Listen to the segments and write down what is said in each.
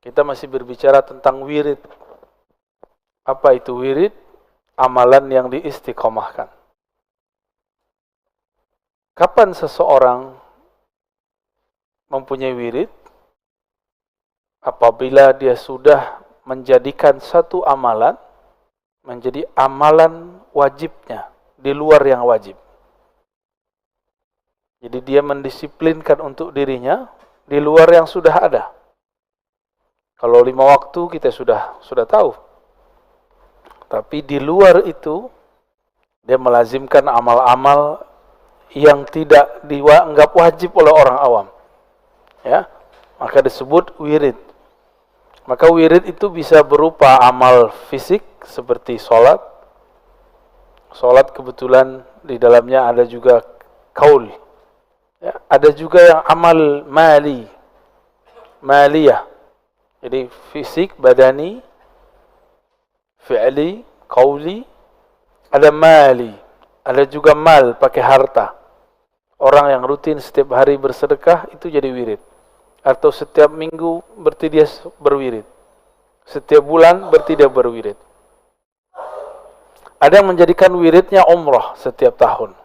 Kita masih berbicara tentang wirid. Apa itu wirid? Amalan yang diistiqomahkan. Kapan seseorang mempunyai wirid? Apabila dia sudah menjadikan satu amalan menjadi amalan wajibnya di luar yang wajib. Jadi dia mendisiplinkan untuk dirinya di luar yang sudah ada. Kalau 5 waktu kita sudah tahu. Tapi di luar itu dia melazimkan amal-amal yang tidak dianggap wajib oleh orang awam. Ya, maka disebut wirid. Maka wirid itu bisa berupa amal fisik seperti sholat. Sholat kebetulan di dalamnya ada juga kaul. Ya, ada juga yang amal maliyah. Jadi fisik, badani, fi'li, qauli, ada mali, ada juga mal, pakai harta. Orang yang rutin setiap hari bersedekah itu jadi wirid. Atau setiap minggu berarti dia berwirid. Setiap bulan berarti dia berwirid. Ada yang menjadikan wiridnya umrah setiap tahun.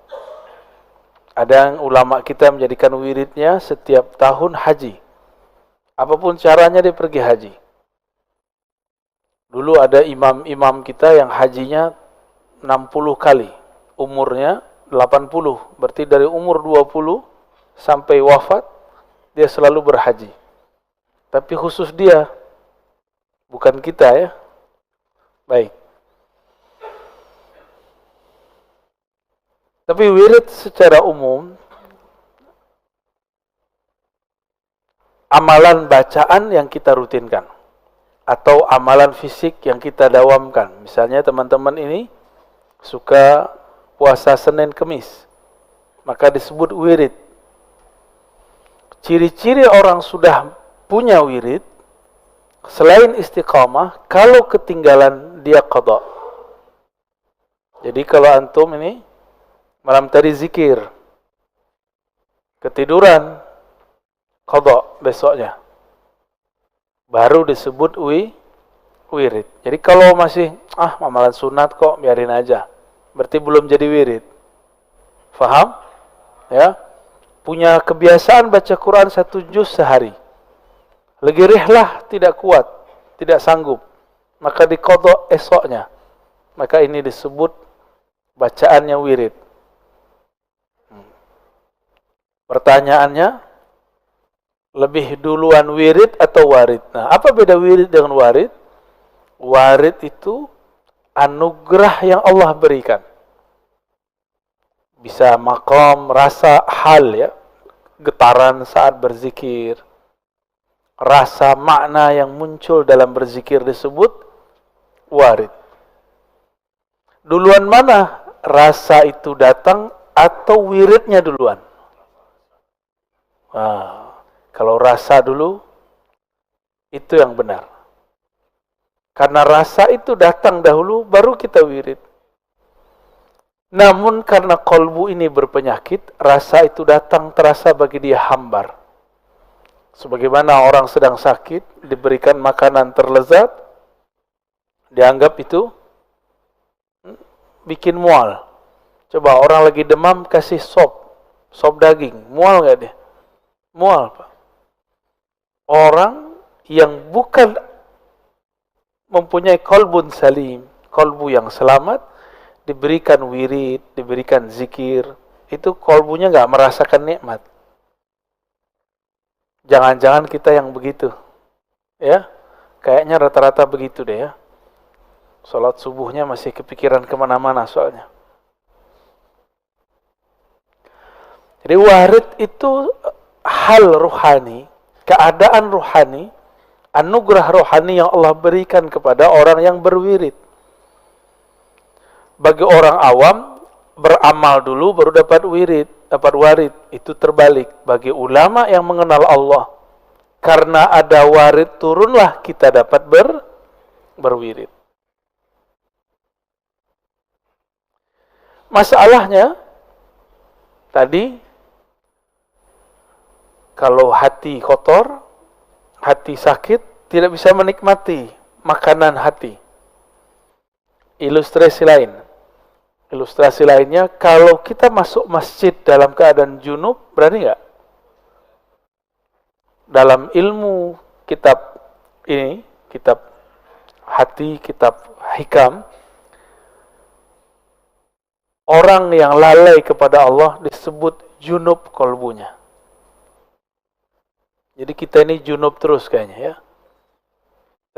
Ada yang ulama kita menjadikan wiridnya setiap tahun haji. Apapun caranya dia pergi haji. Dulu ada imam-imam kita yang hajinya 60 kali. Umurnya 80. Berarti dari umur 20 sampai wafat, dia selalu berhaji. Tapi khusus dia. Bukan kita ya. Baik. Tapi wirid secara umum, amalan bacaan yang kita rutinkan atau amalan fisik yang kita dawamkan. Misalnya teman-teman ini suka puasa Senin Kemis, maka disebut wirid. Ciri-ciri orang sudah punya wirid selain istiqamah, kalau ketinggalan dia qada. Jadi kalau antum ini malam tadi zikir, ketiduran, qada besoknya, baru disebut wirid. Jadi kalau masih amalan sunat kok, biarin aja, berarti belum jadi wirid. Faham? Ya. Punya kebiasaan baca Quran 1 juz sehari, lagi rihlah tidak kuat, tidak sanggup, maka diqada esoknya, maka ini disebut bacaannya wirid. Pertanyaannya, lebih duluan wirid atau warid? Nah, apa beda wirid dengan warid? Warid itu anugerah yang Allah berikan. Bisa maqam, rasa, hal ya. Getaran saat berzikir. Rasa makna yang muncul dalam berzikir disebut warid. Duluan mana rasa itu datang atau wiridnya duluan? Kalau rasa dulu, itu yang benar. Karena rasa itu datang dahulu, baru kita wirid. Namun karena kolbu ini berpenyakit, rasa itu datang terasa bagi dia hambar. Sebagaimana orang sedang sakit, diberikan makanan terlezat, dianggap itu bikin mual. Coba orang lagi demam, kasih sop daging, mual gak dia? Mual, Pak. Orang yang bukan mempunyai kolbun salim, kolbu yang selamat, diberikan wirid, diberikan zikir, itu kolbunya gak merasakan nikmat. Jangan-jangan kita yang begitu. Ya, kayaknya rata-rata begitu deh ya. Salat subuhnya masih kepikiran kemana-mana soalnya. Jadi warid itu hal ruhani, keadaan ruhani, anugerah rohani yang Allah berikan kepada orang yang berwirid. Bagi orang awam, beramal dulu baru dapat wirid, dapat warid. Itu terbalik. Bagi ulama yang mengenal Allah, karena ada warid turunlah kita dapat berwirid. Masalahnya tadi, kalau hati kotor, hati sakit, tidak bisa menikmati makanan hati. Ilustrasi lainnya, kalau kita masuk masjid dalam keadaan junub, berani nggak? Dalam ilmu kitab ini, kitab hati, kitab hikam, orang yang lalai kepada Allah disebut junub kolbunya. Jadi kita ini junub terus kayaknya ya.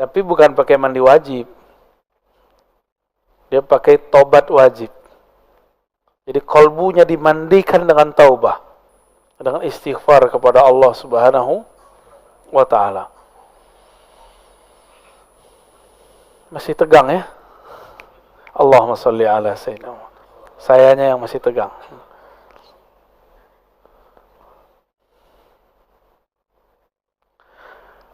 Tapi bukan pakai mandi wajib. Dia pakai tobat wajib. Jadi kolbunya dimandikan dengan taubah. Dengan istighfar kepada Allah Subhanahu wa ta'ala. Masih tegang ya? Allahumma salli ala sayyidina Muhammad. Sayanya yang masih tegang.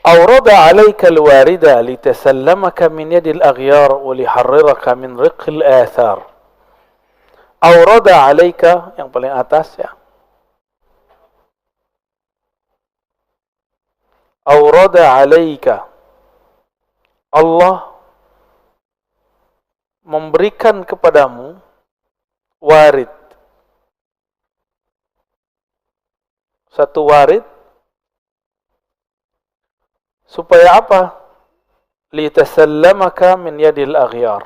أورد عليك الواردة لتسلمك من يد الأغيار وليحررك من رق الآثار. أورد عليك yang paling atas ya. أورد عليك, Allah memberikan kepadamu warid. Satu warid supaya apa? Litasallamaka min yadil aghyar.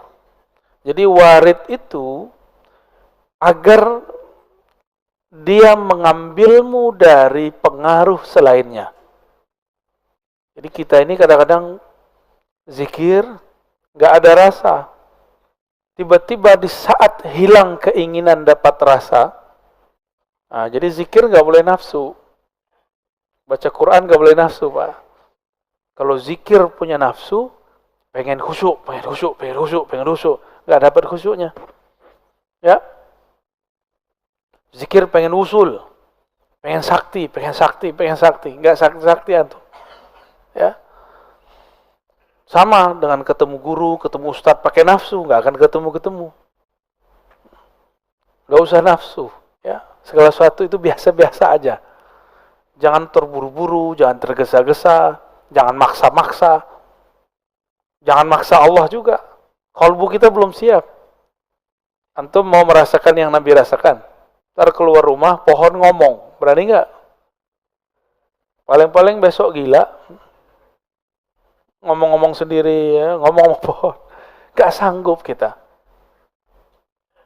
Jadi warid itu agar dia mengambilmu dari pengaruh selainnya. Jadi kita ini kadang-kadang zikir nggak ada rasa. Tiba-tiba di saat hilang keinginan dapat rasa, jadi zikir nggak boleh nafsu. Baca Quran nggak boleh nafsu, Pak. Kalau zikir punya nafsu, pengen khusyuk, nggak dapat khusyuknya. Ya. Zikir pengen usul, pengen sakti, nggak sakti antum. Ya. Sama dengan ketemu guru, ketemu ustadz pakai nafsu, nggak akan ketemu. Nggak usah nafsu, ya. Segala sesuatu itu biasa-biasa aja. Jangan terburu-buru, jangan tergesa-gesa. Jangan maksa-maksa. Jangan maksa Allah juga. Kalbu kita belum siap. Antum mau merasakan yang Nabi rasakan. Ntar keluar rumah, pohon ngomong. Berani nggak? Paling-paling besok gila. Ngomong-ngomong sendiri, ya, ngomong sama pohon. Nggak sanggup kita.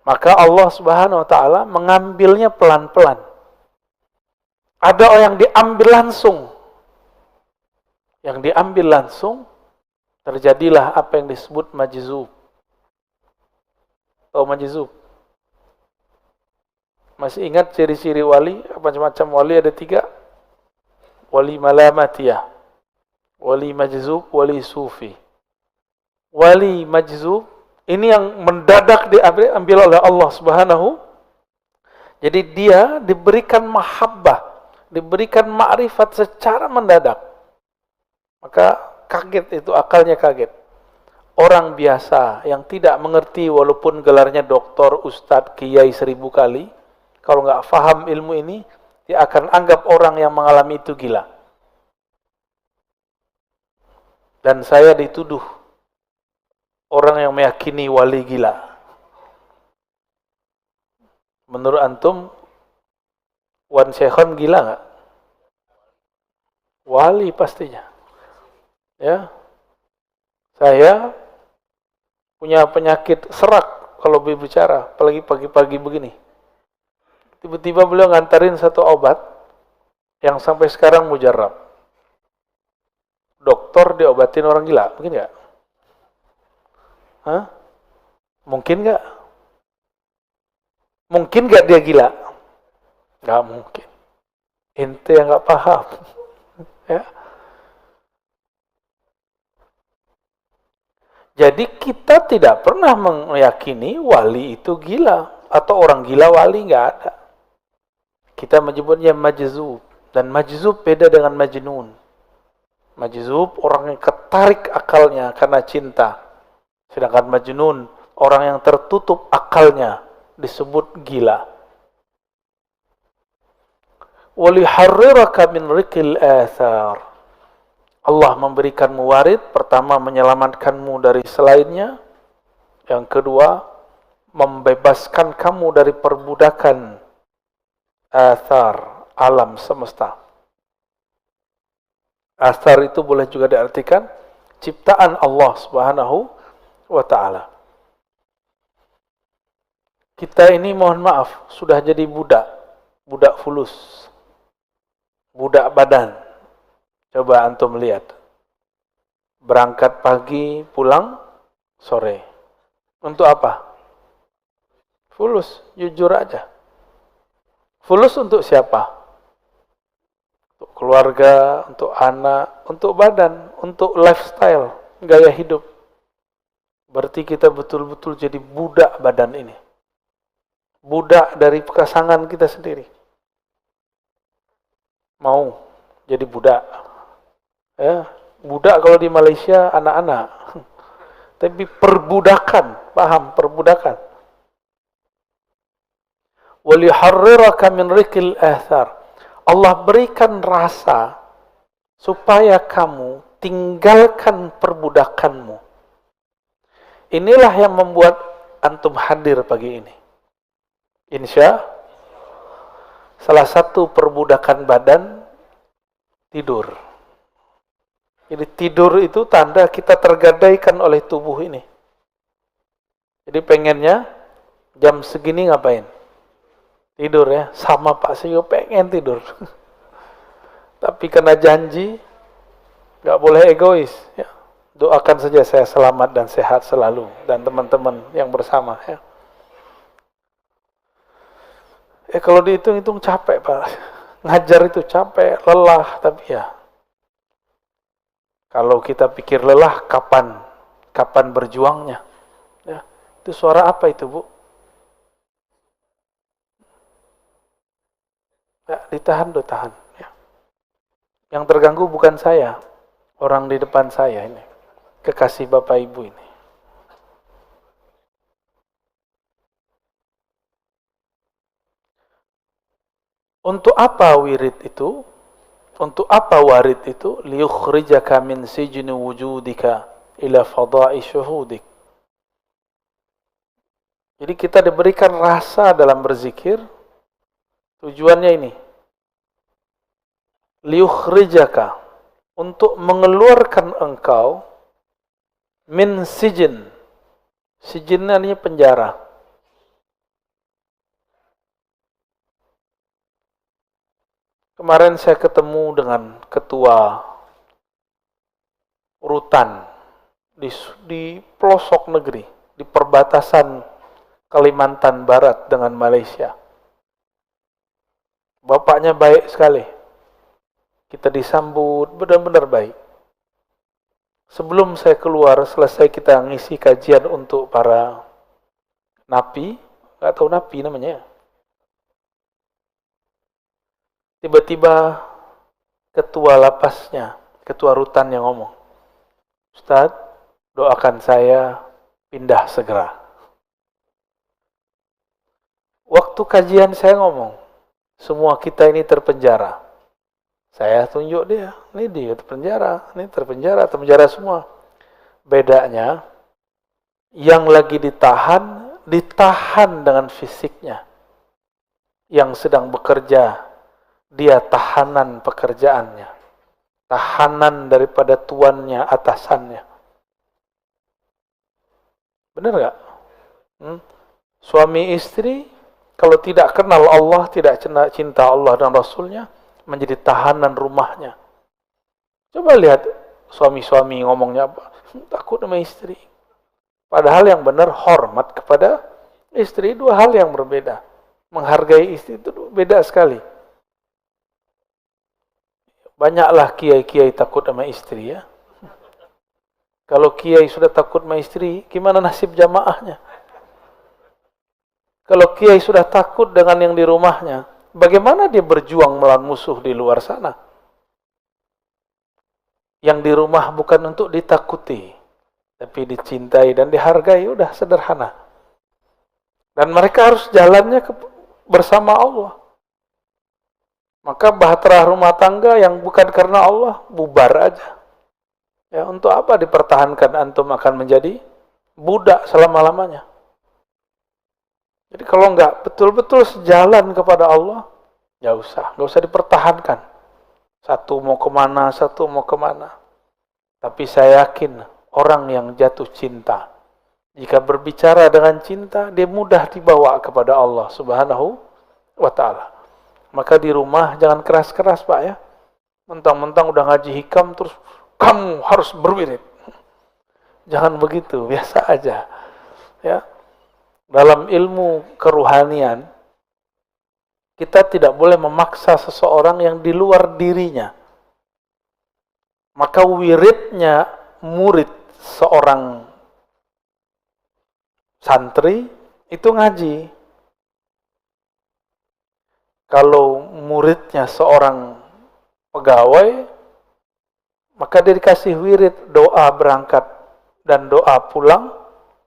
Maka Allah Subhanahu wa ta'ala mengambilnya pelan-pelan. Ada orang yang diambil langsung. Yang diambil langsung, terjadilah apa yang disebut majzub. Tahu majzub? Masih ingat ciri-ciri wali? Macam-macam wali ada 3. Wali malamatiyah, wali majzub, wali sufi. Wali majzub, ini yang mendadak diambil oleh Allah Subhanahu. Jadi dia diberikan mahabbah, diberikan ma'rifat secara mendadak. Maka kaget itu, akalnya kaget. Orang biasa yang tidak mengerti walaupun gelarnya doktor, ustadz, kiai 1000 kali, kalau nggak faham ilmu ini, dia akan anggap orang yang mengalami itu gila. Dan saya dituduh orang yang meyakini wali gila. Menurut antum, Wan Syekhon gila nggak? Wali pastinya. Ya, saya punya penyakit serak kalau berbicara, apalagi pagi-pagi begini. Tiba-tiba beliau ngantarin satu obat yang sampai sekarang mujarab. Dokter diobatin orang gila, mungkin nggak? Hah? Mungkin nggak? Mungkin nggak dia gila? Nggak mungkin. Ente yang nggak paham, ya. Jadi kita tidak pernah meyakini wali itu gila atau orang gila wali, nggak ada. Kita menyebutnya majzub, dan majzub beda dengan majnun. Majzub orang yang ketarik akalnya karena cinta, sedangkan majnun orang yang tertutup akalnya disebut gila. Waliharriraka min rikil athar. Allah memberikanmu warid, pertama menyelamatkanmu dari selainnya, yang kedua membebaskan kamu dari perbudakan athar alam semesta. Athar itu boleh juga diartikan ciptaan Allah Subhanahu wa ta'ala. Kita ini mohon maaf sudah jadi budak fulus, budak badan. Coba antum lihat, berangkat pagi, pulang sore. Untuk apa? Fulus, jujur aja. Fulus untuk siapa? Untuk keluarga, untuk anak, untuk badan, untuk lifestyle, gaya hidup. Berarti kita betul-betul jadi budak badan ini. Budak dari pasangan kita sendiri. Mau jadi budak. Ya, budak kalau di Malaysia anak-anak. Tapi perbudakan, paham perbudakan. Waliharriraka min rikil athar. Allah berikan rasa supaya kamu tinggalkan perbudakanmu. Inilah yang membuat antum hadir pagi ini. Insya salah satu perbudakan badan tidur. Jadi tidur itu tanda kita tergadaikan oleh tubuh ini. Jadi pengennya jam segini ngapain? Tidur ya. Sama Pak Sio pengen tidur. Tapi kena janji, gak boleh egois. Ya. Doakan saja saya selamat dan sehat selalu. Dan teman-teman yang bersama. Ya. Kalau dihitung-hitung capek Pak. Ngajar itu capek, lelah. Tapi ya, kalau kita pikir lelah, kapan berjuangnya? Ya, itu suara apa itu, Bu? Ya, ditahan. Ya. Yang terganggu bukan saya, orang di depan saya ini, kekasih Bapak Ibu ini. Untuk apa wirid itu? Untuk apa warid itu? Liyukhrijaka min sijni wujudika ila fada'i syuhudik. Jadi kita diberikan rasa dalam berzikir. Tujuannya ini. Liyukhrijaka. Untuk mengeluarkan engkau min sijin. Sijin artinya penjara. Kemarin saya ketemu dengan ketua rutan di pelosok negeri, di perbatasan Kalimantan Barat dengan Malaysia. Bapaknya baik sekali. Kita disambut benar-benar baik. Sebelum saya keluar, selesai kita ngisi kajian untuk para napi, nggak tahu napi namanya. Tiba-tiba ketua lapasnya, ketua rutannya ngomong, Ustadz, doakan saya pindah segera. Waktu kajian saya ngomong, semua kita ini terpenjara. Saya tunjuk dia, ini dia terpenjara semua. Bedanya, yang lagi ditahan dengan fisiknya. Yang sedang bekerja, dia tahanan pekerjaannya, tahanan daripada tuannya, atasannya. Benar gak? Suami istri, kalau tidak kenal Allah, tidak cinta Allah dan Rasulnya, menjadi tahanan rumahnya. Coba lihat suami-suami ngomongnya apa? Takut sama istri. Padahal yang benar hormat kepada istri, dua hal yang berbeda. Menghargai istri itu beda sekali. Banyaklah kiai-kiai takut sama istri ya. Kalau kiai sudah takut sama istri, gimana nasib jamaahnya? Kalau kiai sudah takut dengan yang di rumahnya, bagaimana dia berjuang melawan musuh di luar sana? Yang di rumah bukan untuk ditakuti, tapi dicintai dan dihargai, udah sederhana. Dan mereka harus jalannya bersama Allah. Maka bahtera rumah tangga yang bukan karena Allah, bubar aja. Ya, untuk apa dipertahankan antum akan menjadi budak selama-lamanya? Jadi kalau enggak betul-betul sejalan kepada Allah, enggak usah dipertahankan. Satu mau kemana, satu mau kemana. Tapi saya yakin orang yang jatuh cinta, jika berbicara dengan cinta, dia mudah dibawa kepada Allah Subhanahu wa ta'ala. Maka di rumah jangan keras-keras Pak ya. Mentang-mentang udah ngaji hikam terus kamu harus berwirid. Jangan begitu, biasa aja. Ya. Dalam ilmu keruhanian, kita tidak boleh memaksa seseorang yang di luar dirinya. Maka wiridnya murid seorang santri itu ngaji. Kalau muridnya seorang pegawai, maka dia dikasih wirid doa berangkat dan doa pulang,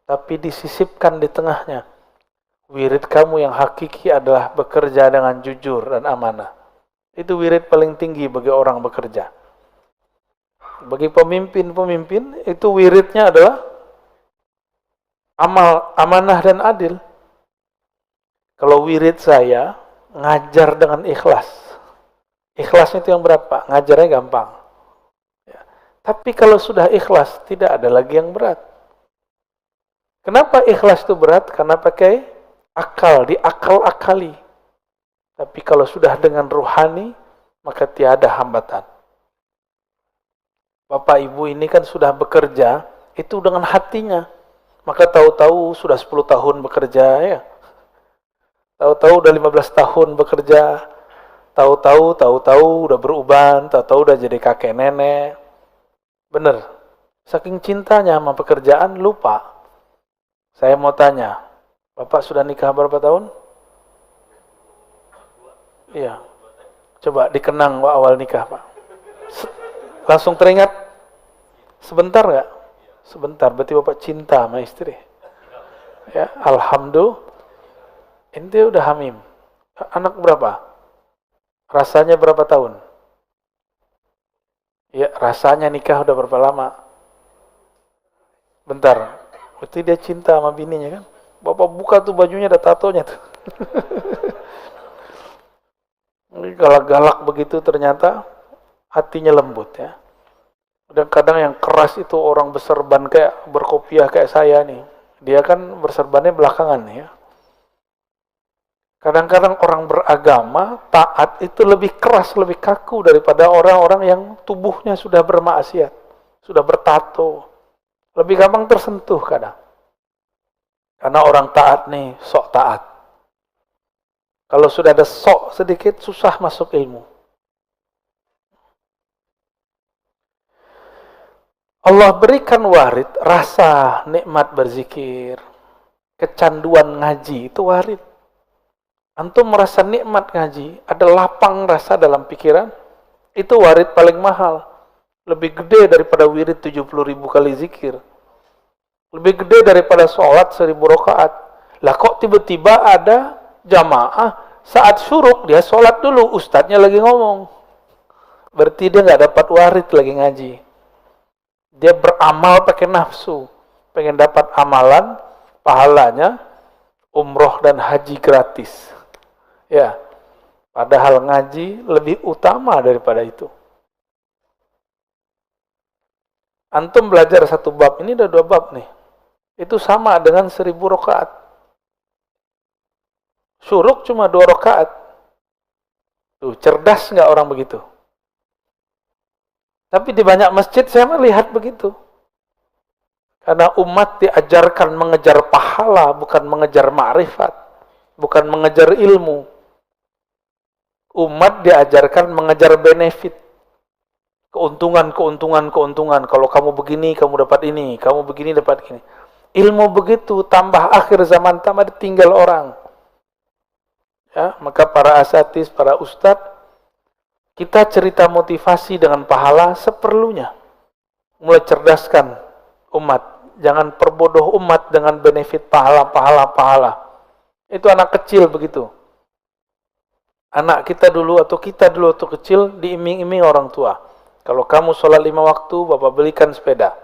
tapi disisipkan di tengahnya. Wirid kamu yang hakiki adalah bekerja dengan jujur dan amanah. Itu wirid paling tinggi bagi orang bekerja. Bagi pemimpin-pemimpin, itu wiridnya adalah amal, amanah dan adil. Kalau wirid saya, ngajar dengan ikhlas. Ikhlasnya itu yang berat Pak, ngajarnya gampang. Ya. Tapi kalau sudah ikhlas, tidak ada lagi yang berat. Kenapa ikhlas itu berat? Karena pakai akal, diakal-akali. Tapi kalau sudah dengan ruhani, maka tiada hambatan. Bapak Ibu ini kan sudah bekerja, itu dengan hatinya. Maka tahu-tahu sudah 10 tahun bekerja ya. Tahu-tahu udah 15 tahun bekerja. Tahu-tahu udah beruban, tahu-tahu udah jadi kakek nenek. Bener. Saking cintanya sama pekerjaan lupa. Saya mau tanya, Bapak sudah nikah berapa tahun? Iya. Coba dikenang awal nikah, Pak. Langsung teringat? Sebentar nggak? Sebentar, berarti Bapak cinta sama istri. Ya, alhamdulillah. Ente udah hamim. Anak berapa? Rasanya berapa tahun? Ya, rasanya nikah udah berapa lama? Bentar. Berarti dia cinta sama bininya kan? Bapak buka tuh bajunya ada tatonya tuh. Galak-galak begitu ternyata hatinya lembut ya. Kadang-kadang yang keras itu orang berserban kayak berkopiah kayak saya nih. Dia kan berserbannya belakangan ya. Kadang-kadang orang beragama, taat itu lebih keras, lebih kaku daripada orang-orang yang tubuhnya sudah bermaksiat, sudah bertato. Lebih gampang tersentuh kadang. Karena orang taat nih, sok taat. Kalau sudah ada sok sedikit, susah masuk ilmu. Allah berikan warid, rasa nikmat berzikir, kecanduan ngaji, itu warid. Antum merasa nikmat ngaji, ada lapang rasa dalam pikiran, itu warid paling mahal. Lebih gede daripada wirid 70.000 kali zikir. Lebih gede daripada sholat 1000 rakaat. Lah kok tiba-tiba ada jamaah, saat syuruk dia sholat dulu, ustadznya lagi ngomong. Berarti dia nggak dapat warid lagi ngaji. Dia beramal pakai nafsu. Pengen dapat amalan, pahalanya, umroh dan haji gratis. Ya, padahal ngaji lebih utama daripada itu. Antum belajar satu bab, ini ada 2 bab nih. Itu sama dengan 1000 rakaat. Syuruk cuma 2 rakaat. Tuh, cerdas nggak orang begitu? Tapi di banyak masjid saya melihat begitu. Karena umat diajarkan mengejar pahala, bukan mengejar ma'rifat, bukan mengejar ilmu. Umat diajarkan mengejar benefit. Keuntungan. Kalau kamu begini, kamu dapat ini. Kamu begini, dapat ini. Ilmu begitu, tambah akhir zaman, tambah ditinggal orang. Ya, maka para asatidz, para ustadz, kita cerita motivasi dengan pahala seperlunya. Mulai cerdaskan umat. Jangan perbodoh umat dengan benefit pahala. Itu anak kecil begitu. Anak kita dulu atau kita dulu waktu kecil diiming-iming orang tua. Kalau kamu sholat 5 waktu, Bapak belikan sepeda.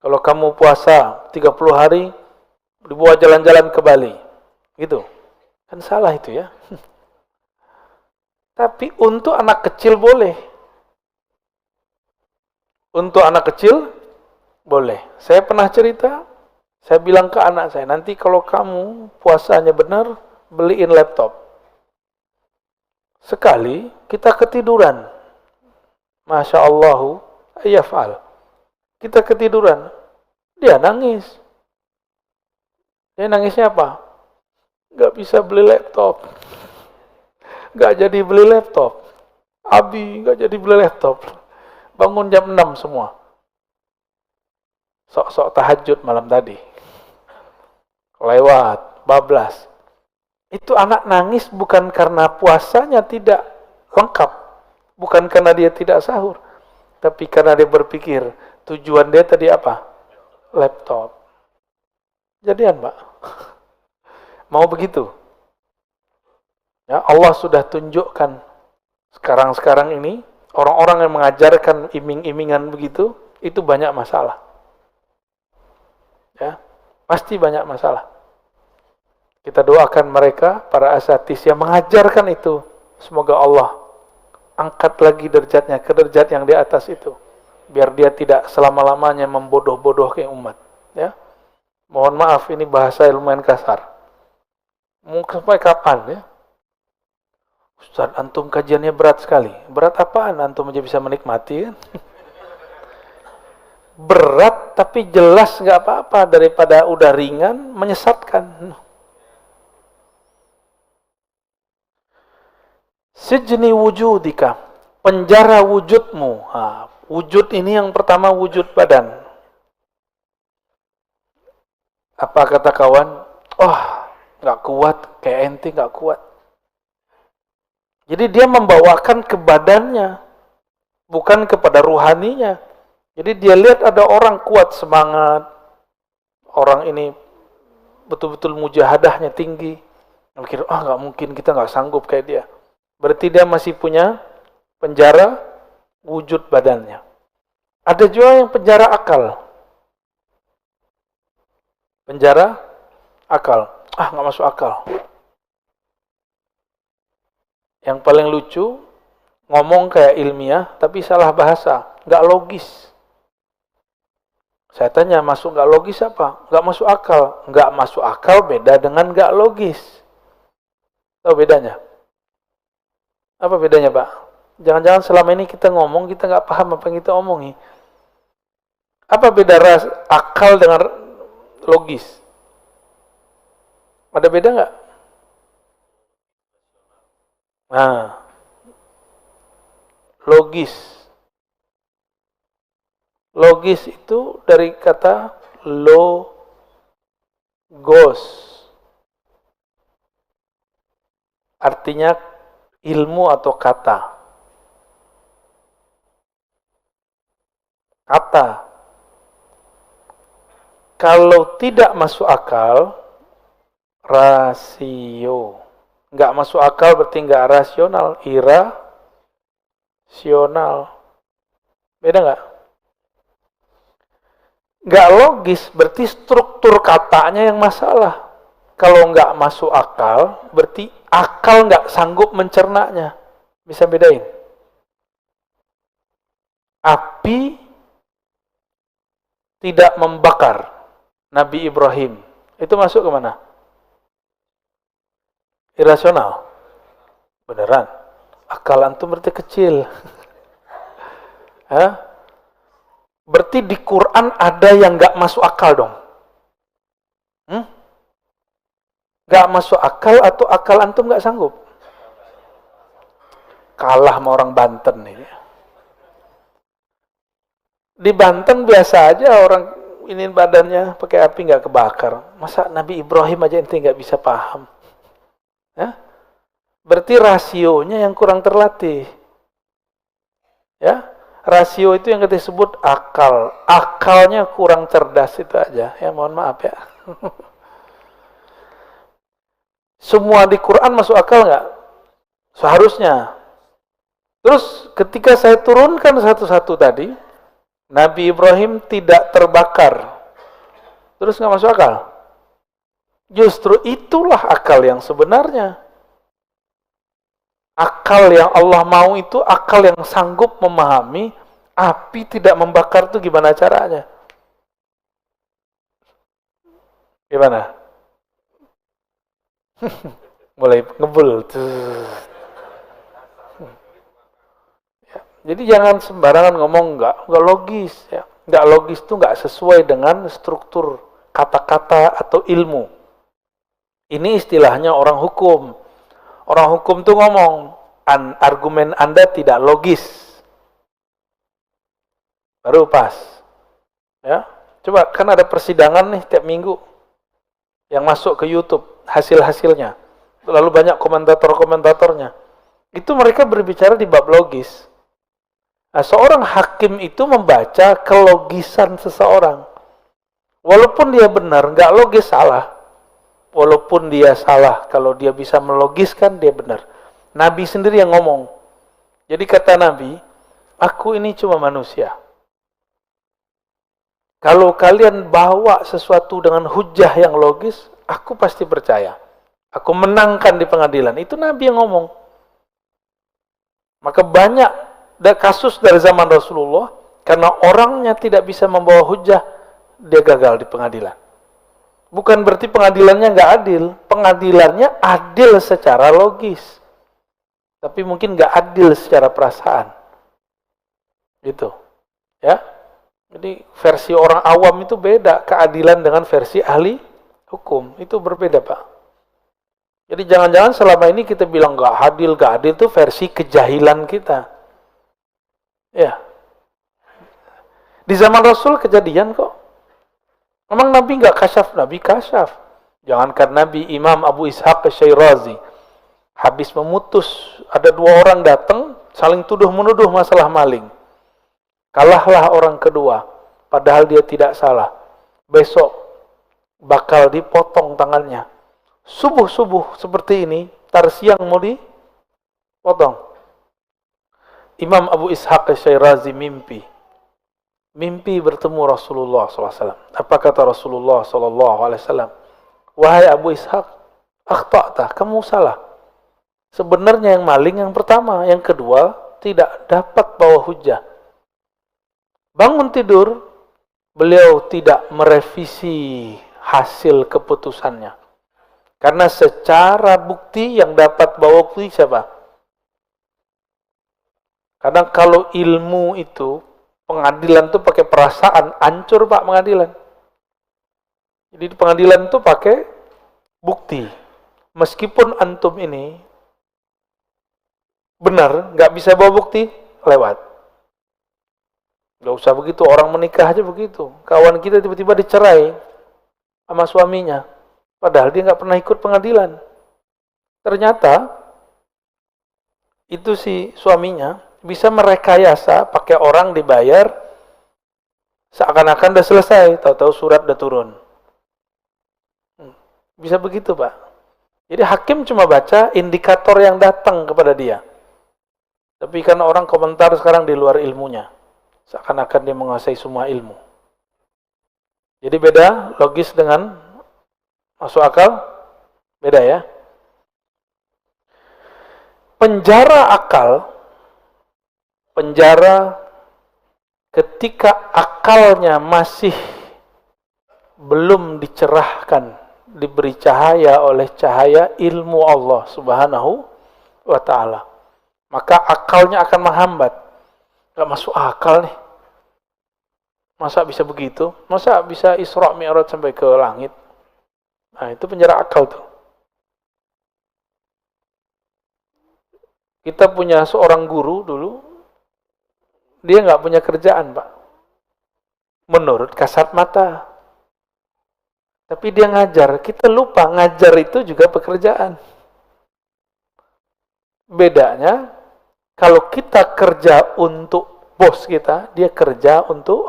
Kalau kamu puasa 30 hari, dibawa jalan-jalan ke Bali. Gitu. Kan salah itu ya. Tapi untuk anak kecil boleh. Untuk anak kecil boleh. Saya pernah cerita, saya bilang ke anak saya, nanti kalau kamu puasanya benar, beliin laptop. Sekali kita ketiduran. Masya Allahu, ayafal. Kita ketiduran. Dia nangis. Dia nangisnya apa? Gak bisa beli laptop. Gak jadi beli laptop. Abi gak jadi beli laptop. Bangun jam 6 semua. Sok-sok tahajud malam tadi. Lewat, bablas. Itu anak nangis bukan karena puasanya tidak lengkap. Bukan karena dia tidak sahur. Tapi karena dia berpikir, tujuan dia tadi apa? Laptop. Jadian, Pak. Mau begitu? Ya, Allah sudah tunjukkan sekarang ini orang-orang yang mengajarkan iming-imingan begitu itu banyak masalah. Ya, pasti banyak masalah. Kita doakan mereka para asatis yang mengajarkan itu, semoga Allah angkat lagi derajatnya ke derajat yang di atas itu, biar dia tidak selama-lamanya membodoh-bodohkan umat. Ya, mohon maaf ini bahasa lumayan kasar. Mungkin sampai kapan ya? Ustaz, antum kajiannya berat sekali. Berat apaan? Antum aja bisa menikmati kan? Berat tapi jelas nggak apa-apa daripada udah ringan menyesatkan. Sijni wujudika, penjara wujudmu. Wujud ini yang pertama wujud badan. Apa kata kawan? Oh, nggak kuat, kayak ente nggak kuat. Jadi dia membawakan ke badannya, bukan kepada ruhaninya. Jadi dia lihat ada orang kuat semangat, orang ini betul-betul mujahadahnya tinggi. Mikir, nggak mungkin kita nggak sanggup kayak dia. Berarti dia masih punya penjara wujud badannya. Ada juga yang penjara akal. Penjara akal. Nggak masuk akal. Yang paling lucu, ngomong kayak ilmiah, tapi salah bahasa. Nggak logis. Saya tanya, masuk nggak logis apa? Nggak masuk akal. Nggak masuk akal beda dengan nggak logis. Tahu bedanya? Apa bedanya, Pak? Jangan-jangan selama ini kita ngomong, kita nggak paham apa yang kita omongi. Apa beda akal dengan logis? Ada beda nggak? Nah, logis. Logis itu dari kata logos. Artinya ilmu atau kata. Kata. Kalau tidak masuk akal, rasio. Nggak masuk akal berarti nggak rasional, irasional. Beda nggak? Nggak logis berarti struktur katanya yang masalah. Kalau nggak masuk akal berarti akal nggak sanggup mencernanya. Bisa bedain? Api tidak membakar Nabi Ibrahim. Itu masuk ke mana? Irasional. Beneran. Akal antum berarti kecil. Berarti di Quran ada yang gak masuk akal dong. Gak masuk akal atau akal antum gak sanggup? Kalah sama orang Banten nih. Di Banten biasa aja orang ini badannya pakai api gak kebakar. Masa Nabi Ibrahim aja ente gak bisa paham? Berarti rasionya yang kurang terlatih. Ya, rasio itu yang kita sebut akal. Akalnya kurang cerdas itu aja. Ya, mohon maaf ya. Semua di Quran masuk akal nggak? Seharusnya. Terus ketika saya turunkan satu-satu tadi, Nabi Ibrahim tidak terbakar. Terus nggak masuk akal. Justru itulah akal yang sebenarnya. Akal yang Allah mau itu akal yang sanggup memahami api tidak membakar itu gimana caranya. Gimana? Mulai ngebul. Ya, jadi jangan sembarangan ngomong nggak logis. Ya. Nggak logis itu nggak sesuai dengan struktur kata-kata atau ilmu. Ini istilahnya orang hukum. Orang hukum tuh ngomong, argumen Anda tidak logis. Baru pas. Ya, coba kan ada persidangan nih tiap minggu yang masuk ke YouTube hasil-hasilnya. Lalu banyak komentator-komentatornya. Itu mereka berbicara di bab logis. Nah, seorang hakim itu membaca kelogisan seseorang. Walaupun dia benar, nggak logis salah. Walaupun dia salah, kalau dia bisa melogiskan, dia benar. Nabi sendiri yang ngomong. Jadi kata Nabi, aku ini cuma manusia. Kalau kalian bawa sesuatu dengan hujah yang logis, aku pasti percaya. Aku menangkan di pengadilan. Itu Nabi yang ngomong. Maka banyak kasus dari zaman Rasulullah, karena orangnya tidak bisa membawa hujah, dia gagal di pengadilan. Bukan berarti pengadilannya nggak adil. Pengadilannya adil secara logis. Tapi mungkin nggak adil secara perasaan. Gitu. Ya. Jadi versi orang awam itu beda. Keadilan dengan versi ahli hukum. Itu berbeda, Pak. Jadi jangan-jangan selama ini kita bilang nggak adil itu versi kejahilan kita. Ya. Di zaman Rasul kejadian kok. Memang Nabi nggak kasyaf, Nabi kasyaf. Jangankan Nabi, Imam Abu Ishaq Asy-Syirazi habis memutus, ada 2 orang datang saling tuduh-menuduh masalah maling. Kalahlah orang kedua, padahal dia tidak salah. Besok bakal dipotong tangannya. Subuh-subuh seperti ini, tar siang mau dipotong. Imam Abu Ishaq Asy-Syirazi mimpi bertemu Rasulullah SAW. Apa kata Rasulullah SAW? Wahai Abu Ishaq, akhta'ta, kamu salah. Sebenarnya yang maling yang pertama, yang kedua tidak dapat bawa hujah. Bangun tidur, beliau tidak merevisi hasil keputusannya. Karena secara bukti yang dapat bawa bukti siapa? Karena kalau ilmu itu, pengadilan itu pakai perasaan, hancur Pak pengadilan. Jadi di pengadilan itu pakai bukti. Meskipun antum ini benar, nggak bisa bawa bukti, lewat. Nggak usah begitu, orang menikah aja begitu. Kawan kita tiba-tiba dicerai sama suaminya, padahal dia nggak pernah ikut pengadilan. Ternyata itu si suaminya bisa merekayasa pakai orang dibayar seakan-akan udah selesai, tahu-tahu surat udah turun. Bisa begitu, Pak. Jadi hakim cuma baca indikator yang datang kepada dia. Tapi karena orang komentar sekarang di luar ilmunya, seakan-akan dia menguasai semua ilmu. Jadi beda logis dengan masuk akal, beda ya. Penjara akal, penjara ketika akalnya masih belum dicerahkan, diberi cahaya oleh cahaya ilmu Allah Subhanahu wa ta'ala. Maka akalnya akan menghambat. Gak masuk akal nih. Masa bisa begitu? Masa bisa Isra Mi'raj sampai ke langit? Nah, itu penjara akal tuh. Kita punya seorang guru dulu, dia nggak punya kerjaan, Pak. Menurut kasat mata. Tapi dia ngajar. Kita lupa ngajar itu juga pekerjaan. Bedanya, kalau kita kerja untuk bos kita, dia kerja untuk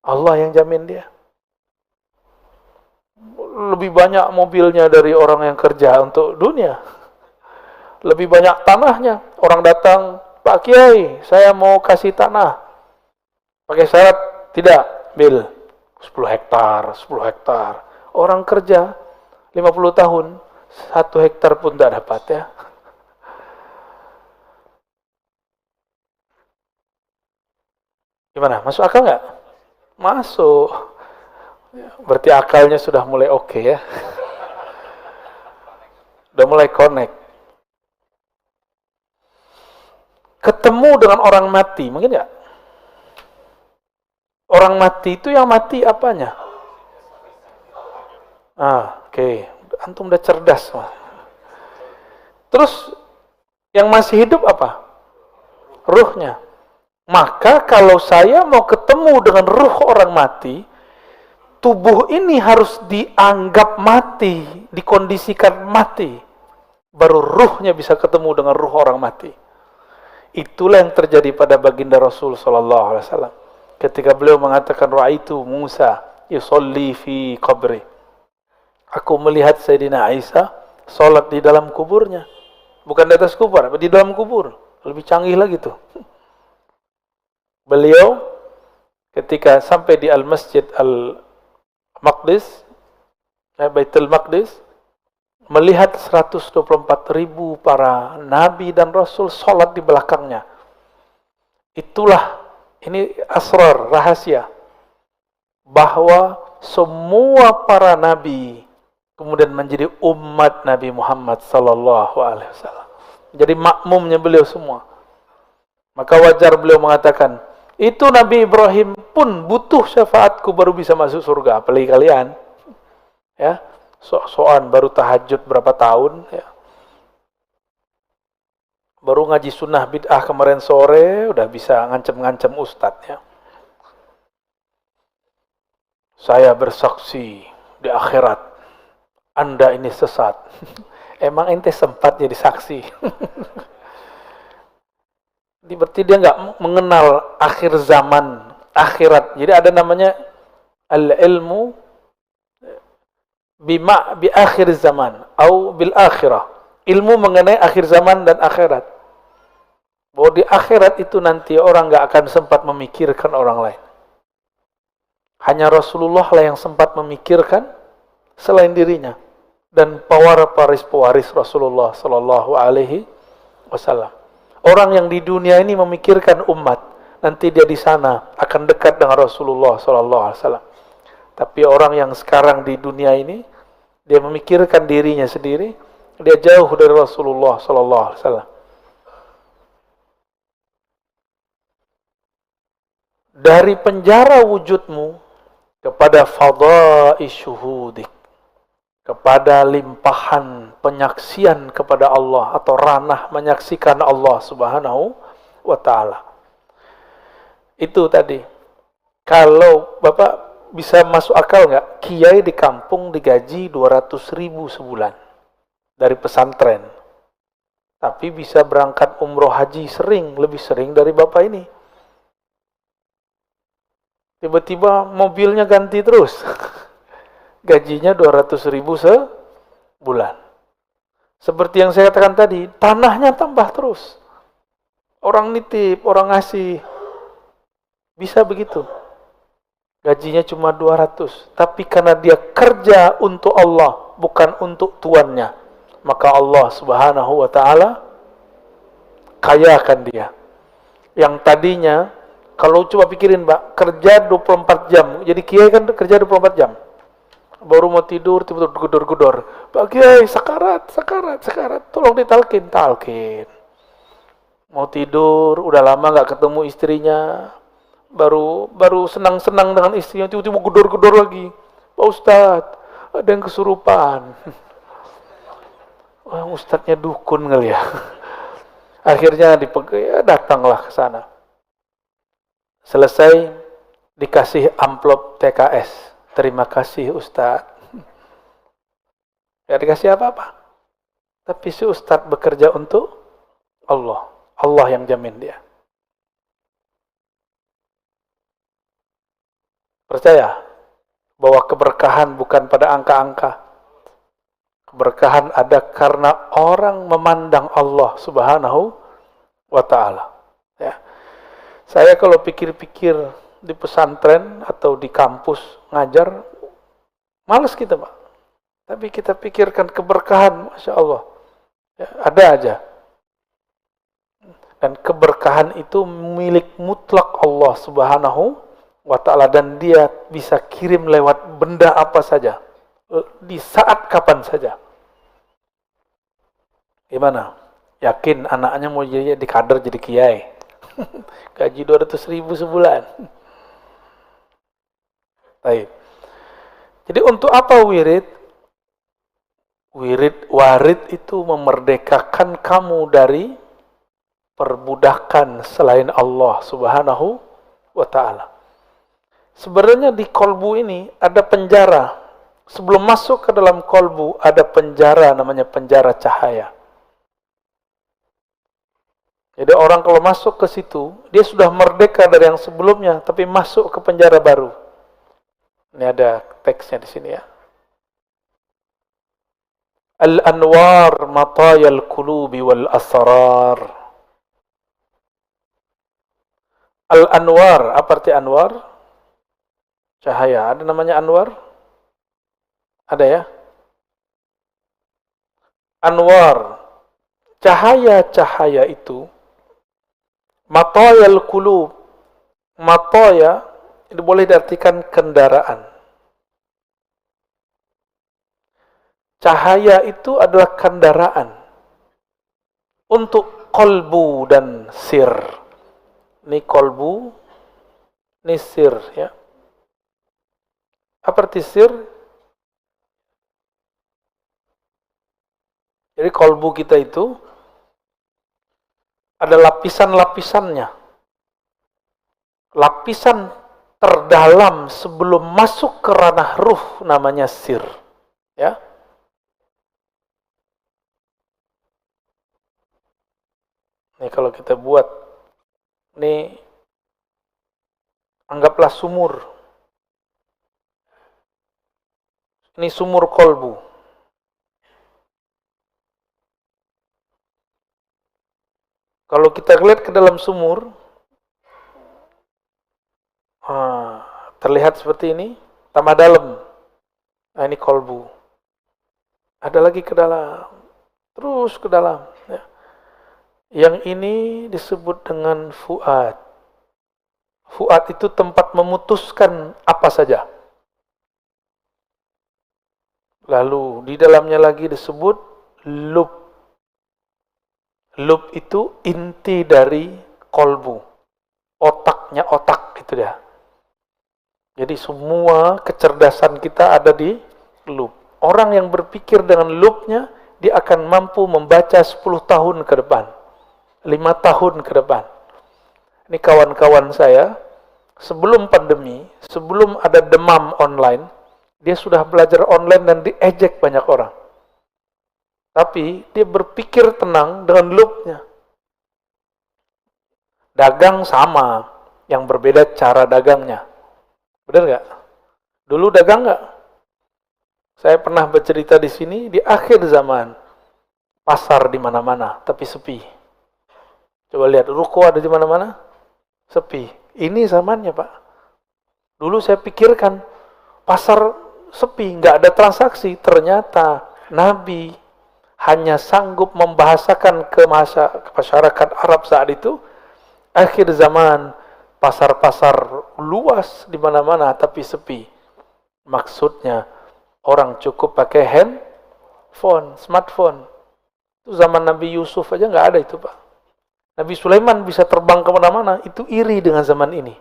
Allah yang jamin dia. Lebih banyak mobilnya dari orang yang kerja untuk dunia. lebih banyak tanahnya. Orang datang, Pak Kiai, saya mau kasih tanah. Pakai syarat, tidak, bil 10 hektar, 10 hektar. Orang kerja 50 tahun, 1 hektar pun tidak dapat ya. Gimana? Masuk akal nggak? Masuk. Berarti akalnya sudah mulai oke ya. Udah mulai connect. Ketemu dengan orang mati, mungkin nggak? Orang mati itu yang mati apanya? Oke. Antum udah cerdas. Terus yang masih hidup apa? Ruhnya. Maka kalau saya mau ketemu dengan ruh orang mati, tubuh ini harus dianggap mati, dikondisikan mati. Baru ruhnya bisa ketemu dengan ruh orang mati. Itulah yang terjadi pada baginda Rasul sallallahu alaihi wasallam. Ketika beliau mengatakan ra'aitu Musa yusolli fi qabri. Aku melihat Sayyidina Isa salat di dalam kuburnya. Bukan di atas kubur, di dalam kubur. Lebih canggih lagi tuh. Beliau ketika sampai di Al-Masjid Al-Maqdis, Baitul Maqdis, melihat 124.000 para nabi dan rasul salat di belakangnya. Itulah, ini asrar, rahasia, bahwa semua para nabi kemudian menjadi umat Nabi Muhammad sallallahu alaihi wasallam. Jadi makmumnya beliau semua. Maka wajar beliau mengatakan, itu Nabi Ibrahim pun butuh syafaatku baru bisa masuk surga. Apalagi kalian, ya, sok-sokan baru tahajud berapa tahun, ya. Baru ngaji sunnah bid'ah kemarin sore, udah bisa ngancem-ngancem ustadz, ya. Saya bersaksi di akhirat, Anda ini sesat. Emang ente sempat jadi saksi? Berarti dia nggak mengenal akhir zaman, akhirat. Jadi ada namanya al-ilmu bi akhir zaman atau bil akhirah. Ilmu mengenai akhir zaman dan akhirat. Bahwa di akhirat itu nanti orang nggak akan sempat memikirkan orang lain. Hanya Rasulullah lah yang sempat memikirkan selain dirinya dan para pewaris Rasulullah sallallahu alaihi wasallam. Orang yang di dunia ini memikirkan umat, nanti dia di sana akan dekat dengan Rasulullah sallallahu alaihi wasallam. Tapi orang yang sekarang di dunia ini, dia memikirkan dirinya sendiri, dia jauh dari Rasulullah sallallahu alaihi wasallam. Dari penjara wujudmu kepada fadha'i syuhudik, kepada limpahan penyaksian kepada Allah atau ranah menyaksikan Allah Subhanahu wa ta'ala. Itu tadi. Kalau Bapak bisa masuk akal nggak? Kiai di kampung digaji 200.000 sebulan dari pesantren. Tapi bisa berangkat umroh haji lebih sering dari Bapak ini. Tiba-tiba mobilnya ganti terus. Gajinya 200.000 sebulan. Seperti yang saya katakan tadi, tanahnya tambah terus. Orang nitip, orang ngasih. Bisa begitu. Gajinya cuma 200. Tapi karena dia kerja untuk Allah, bukan untuk tuannya, maka Allah Subhanahu wa ta'ala kayakan dia. Yang tadinya, kalau coba pikirin Mbak, kerja 24 jam. Jadi kiai kan kerja 24 jam. Baru mau tidur, tiba-tiba gedor-gedor. Pak Kiai, sakarat. Tolong ditalkin. Mau tidur, udah lama gak ketemu istrinya. Baru senang-senang dengan istrinya, tiba-tiba gedor-gedor lagi. Pak Ustadz, ada yang kesurupan. Wah, ustadznya dukun kali ya. Akhirnya datanglah ke sana. Selesai, dikasih amplop TKS. Terima kasih Ustadz. Gak dikasih apa-apa. Tapi si Ustadz bekerja untuk Allah. Allah yang jamin dia. Percaya bahwa keberkahan bukan pada angka-angka. Keberkahan ada karena orang memandang Allah Subhanahu wa ta'ala. Ya. Saya kalau pikir-pikir di pesantren atau di kampus ngajar, malas kita, Pak. Tapi kita pikirkan keberkahan, Masya Allah. Ya, ada aja. Dan keberkahan itu milik mutlak Allah Subhanahu wa ta'ala. Dan dia bisa kirim lewat benda apa saja. Di saat kapan saja. Gimana? Yakin anaknya mau jadi kader jadi kiai? Gaji 200.000 sebulan. Baik. Jadi untuk apa wirid? Warid itu memerdekakan kamu dari perbudakan selain Allah Subhanahu wa ta'ala. Sebenarnya di kolbu ini ada penjara. Sebelum masuk ke dalam kolbu ada penjara, namanya penjara cahaya. Jadi orang kalau masuk ke situ, dia sudah merdeka dari yang sebelumnya, tapi masuk ke penjara baru. Ini ada teksnya di sini ya. Al-anwar matayal qulubi wal asrar. Al-anwar, apa arti anwar? Cahaya. Ada namanya anwar? Ada ya? Anwar. Cahaya-cahaya itu matayal qulub. Mataya ini boleh diartikan kendaraan. Cahaya itu adalah kendaraan untuk kolbu dan sir. Ini kolbu, ini sir ya. Apa arti sir? Jadi kolbu kita itu ada lapisan-lapisannya. Lapisan terdalam sebelum masuk ke ranah ruh namanya sir. Ya. Ini kalau kita buat, ini anggaplah sumur. Ini sumur kolbu. Kalau kita lihat ke dalam sumur, terlihat seperti ini, tambah dalam. Nah, ini kolbu. Ada lagi ke dalam, terus ke dalam. Ya. Yang ini disebut dengan fuad. Fuad itu tempat memutuskan apa saja. Lalu di dalamnya lagi disebut lub. Lub itu inti dari kolbu. Otaknya otak itu dia. Jadi semua kecerdasan kita ada di lub. Orang yang berpikir dengan lubnya, dia akan mampu membaca 10 tahun ke depan. 5 tahun ke depan. Ini kawan-kawan saya, sebelum pandemi, sebelum ada demam online, dia sudah belajar online dan diejek banyak orang. Tapi dia berpikir tenang dengan lubnya. Dagang sama, yang berbeda cara dagangnya. Benar nggak? Dulu dagang nggak? Saya pernah bercerita di sini, di akhir zaman, pasar di mana-mana, tapi sepi. Coba lihat, ruko ada di mana-mana, sepi. Ini zamannya, Pak. Dulu saya pikirkan, pasar sepi, nggak ada transaksi. Ternyata Nabi hanya sanggup membahasakan ke masyarakat Arab saat itu, akhir zaman, pasar-pasar luas di mana-mana tapi sepi. Maksudnya orang cukup pakai handphone, smartphone. Itu zaman Nabi Yusuf aja nggak ada itu, Pak. Nabi Sulaiman bisa terbang kemana-mana, itu iri dengan zaman ini.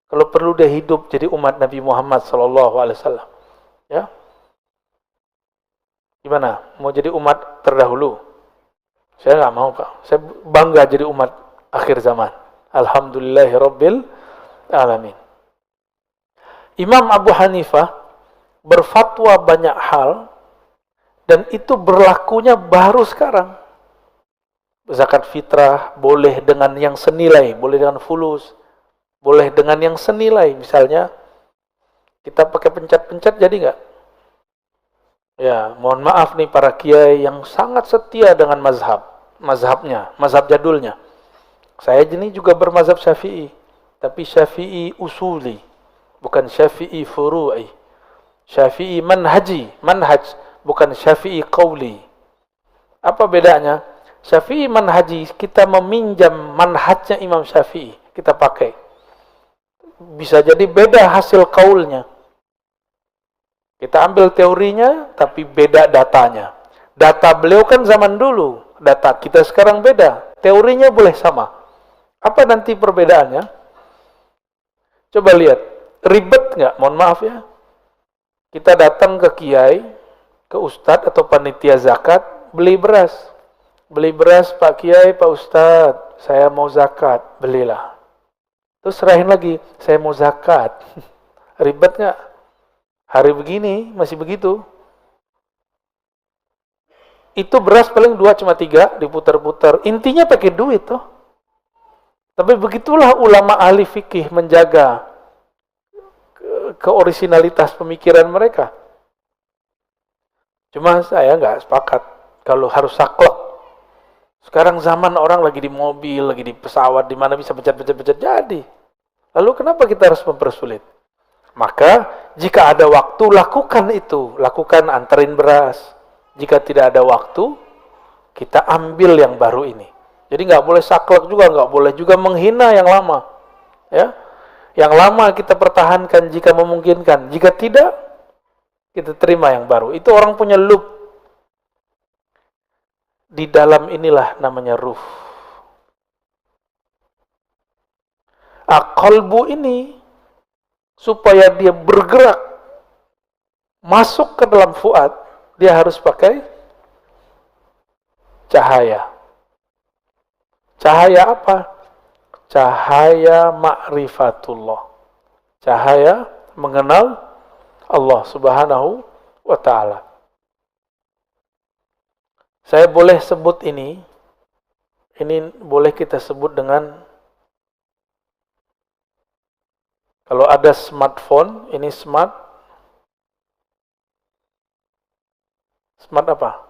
Kalau perlu dia hidup jadi umat Nabi Muhammad SAW. Ya, gimana? Mau jadi umat terdahulu? Saya nggak mau, Pak. Saya bangga jadi umat akhir zaman. Alhamdulillahirabbil alamin. Imam Abu Hanifah berfatwa banyak hal dan itu berlakunya baru sekarang. Zakat fitrah boleh dengan yang senilai, boleh dengan fulus, boleh dengan yang senilai. Misalnya kita pakai pencet-pencet jadi nggak? Ya, mohon maaf nih para kiai yang sangat setia dengan mazhabnya, mazhab jadulnya. Saya ini juga bermazhab Syafi'i, tapi Syafi'i usuli, bukan Syafi'i furu'i. Syafi'i manhaj, bukan Syafi'i qauli. Apa bedanya? Syafi'i manhaji, kita meminjam manhajnya Imam Syafi'i, kita pakai. Bisa jadi beda hasil qaulnya. Kita ambil teorinya, tapi beda datanya. Data beliau kan zaman dulu, data kita sekarang beda. Teorinya boleh sama. Apa nanti perbedaannya? Coba lihat, ribet nggak? Mohon maaf ya. Kita datang ke kiai, ke ustadz atau panitia zakat, beli beras. Beli beras, Pak Kiai, Pak Ustadz, saya mau zakat, belilah. Terus serahin lagi, saya mau zakat. Ribet nggak? Hari begini masih begitu. Itu beras paling 2 cuma 3 diputar-putar. Intinya pakai duit toh. Tapi begitulah ulama ahli fikih menjaga keorisinalitas pemikiran mereka. Cuma saya nggak sepakat kalau harus saklek. Sekarang zaman orang lagi di mobil, lagi di pesawat, di mana bisa becet-becet jadi. Lalu kenapa kita harus mempersulit? Maka jika ada waktu, lakukan itu. Lakukan, anterin beras. Jika tidak ada waktu, kita ambil yang baru ini. Jadi nggak boleh saklek juga, nggak boleh juga menghina yang lama. Ya, yang lama kita pertahankan jika memungkinkan. Jika tidak, kita terima yang baru. Itu orang punya loop. Di dalam inilah namanya ruh. Qalbu ini supaya dia bergerak masuk ke dalam fuad, dia harus pakai cahaya. Cahaya apa? Cahaya ma'rifatullah. Cahaya mengenal Allah Subhanahu wa ta'ala. Saya boleh sebut ini boleh kita sebut dengan, kalau ada smartphone, ini smart apa?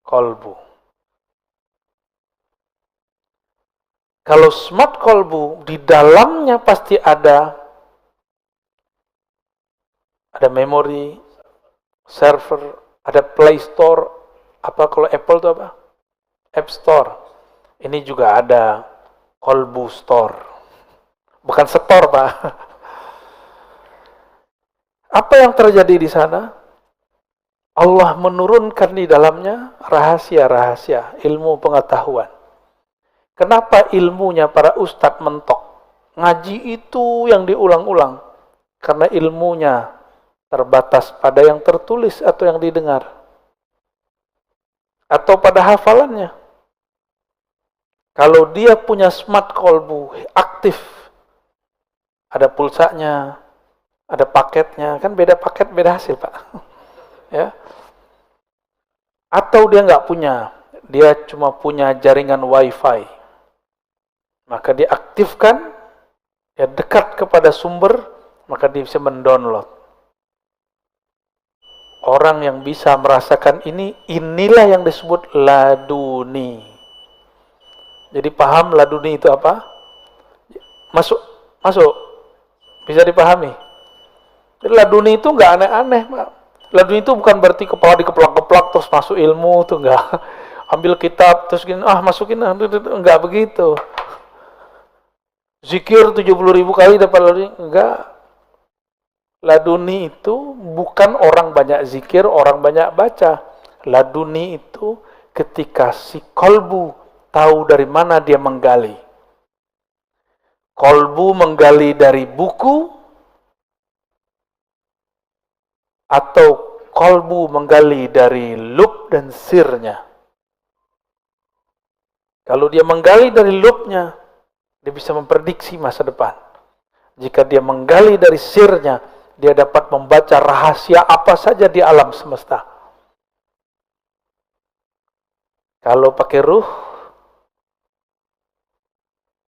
Kolbu. Kalau smart kolbu, di dalamnya pasti ada memori, server, ada Play Store, apa kalau Apple itu apa? App Store. Ini juga ada Kolbu Store. Bukan store, Pak. Apa yang terjadi di sana? Allah menurunkan di dalamnya rahasia-rahasia, ilmu pengetahuan. Kenapa ilmunya para ustadz mentok? Ngaji itu yang diulang-ulang. Karena ilmunya terbatas pada yang tertulis atau yang didengar. Atau pada hafalannya. Kalau dia punya smart kolbu, aktif. Ada pulsanya, ada paketnya. Kan beda paket, beda hasil, Pak. Ya. Atau dia nggak punya. Dia cuma punya jaringan wifi. Maka dia aktifkan, dia dekat kepada sumber, maka dia bisa mendownload. Orang yang bisa merasakan inilah yang disebut laduni. Jadi paham laduni itu apa? Masuk. Bisa dipahami. Jadi laduni itu nggak aneh-aneh, Pak. Laduni itu bukan berarti kepala dikeplak-keplak terus masuk ilmu, itu enggak. Ambil kitab terus gini, masukin, enggak begitu. Zikir 70.000 kali dapat laduni, enggak. Laduni itu bukan orang banyak zikir, orang banyak baca. Laduni itu ketika si kolbu tahu dari mana dia menggali. Kolbu menggali dari buku, atau kolbu menggali dari lub dan sirnya. Kalau dia menggali dari lubnya, dia bisa memprediksi masa depan. Jika dia menggali dari sirnya, dia dapat membaca rahasia apa saja di alam semesta. Kalau pakai ruh,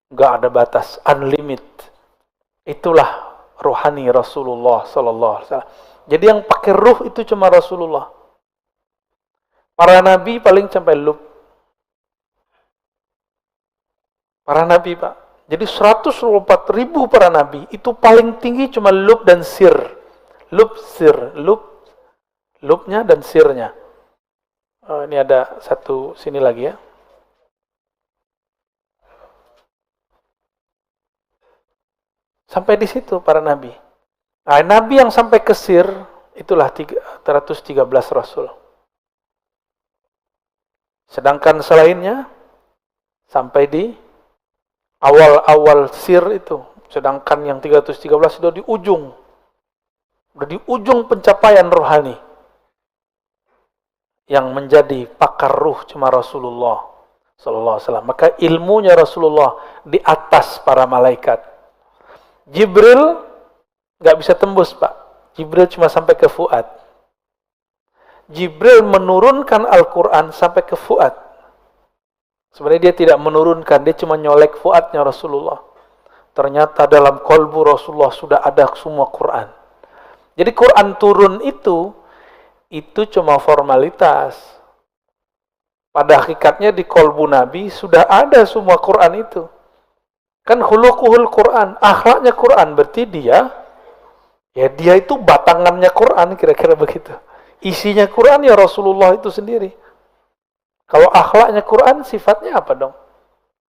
nggak ada batas, unlimited. Itulah rohani Rasulullah sallallahu alaihi wasallam. Jadi yang pakai ruh itu cuma Rasulullah. Para nabi paling sampai lub. Para nabi, Pak. Jadi 124.000 para nabi itu paling tinggi cuma lub dan sir. Lub, sir, lubnya dan sirnya. Ini ada satu sini lagi ya. Sampai di situ para nabi. Nah, nabi yang sampai ke sir itulah 313 rasul. Sedangkan selainnya sampai di awal-awal sir itu. Sedangkan yang 313 itu di ujung. Udah di ujung pencapaian rohani. Yang menjadi pakar ruh cuma Rasulullah sallallahu alaihi wasallam. Maka ilmunya Rasulullah di atas para malaikat. Jibril nggak bisa tembus, Pak. Jibril cuma sampai ke Fuad. Jibril menurunkan Al-Quran sampai ke Fuad. Sebenarnya dia tidak menurunkan, dia cuma nyolek Fuadnya Rasulullah. Ternyata dalam kolbu Rasulullah sudah ada semua Quran. Jadi Quran turun itu cuma formalitas. Pada hakikatnya di kolbu Nabi sudah ada semua Quran itu. Kan khuluquhul Quran, akhlaknya Quran, berarti dia itu batangannya Quran, kira-kira begitu. Isinya Quran ya Rasulullah itu sendiri. Kalau akhlaknya Quran, sifatnya apa dong?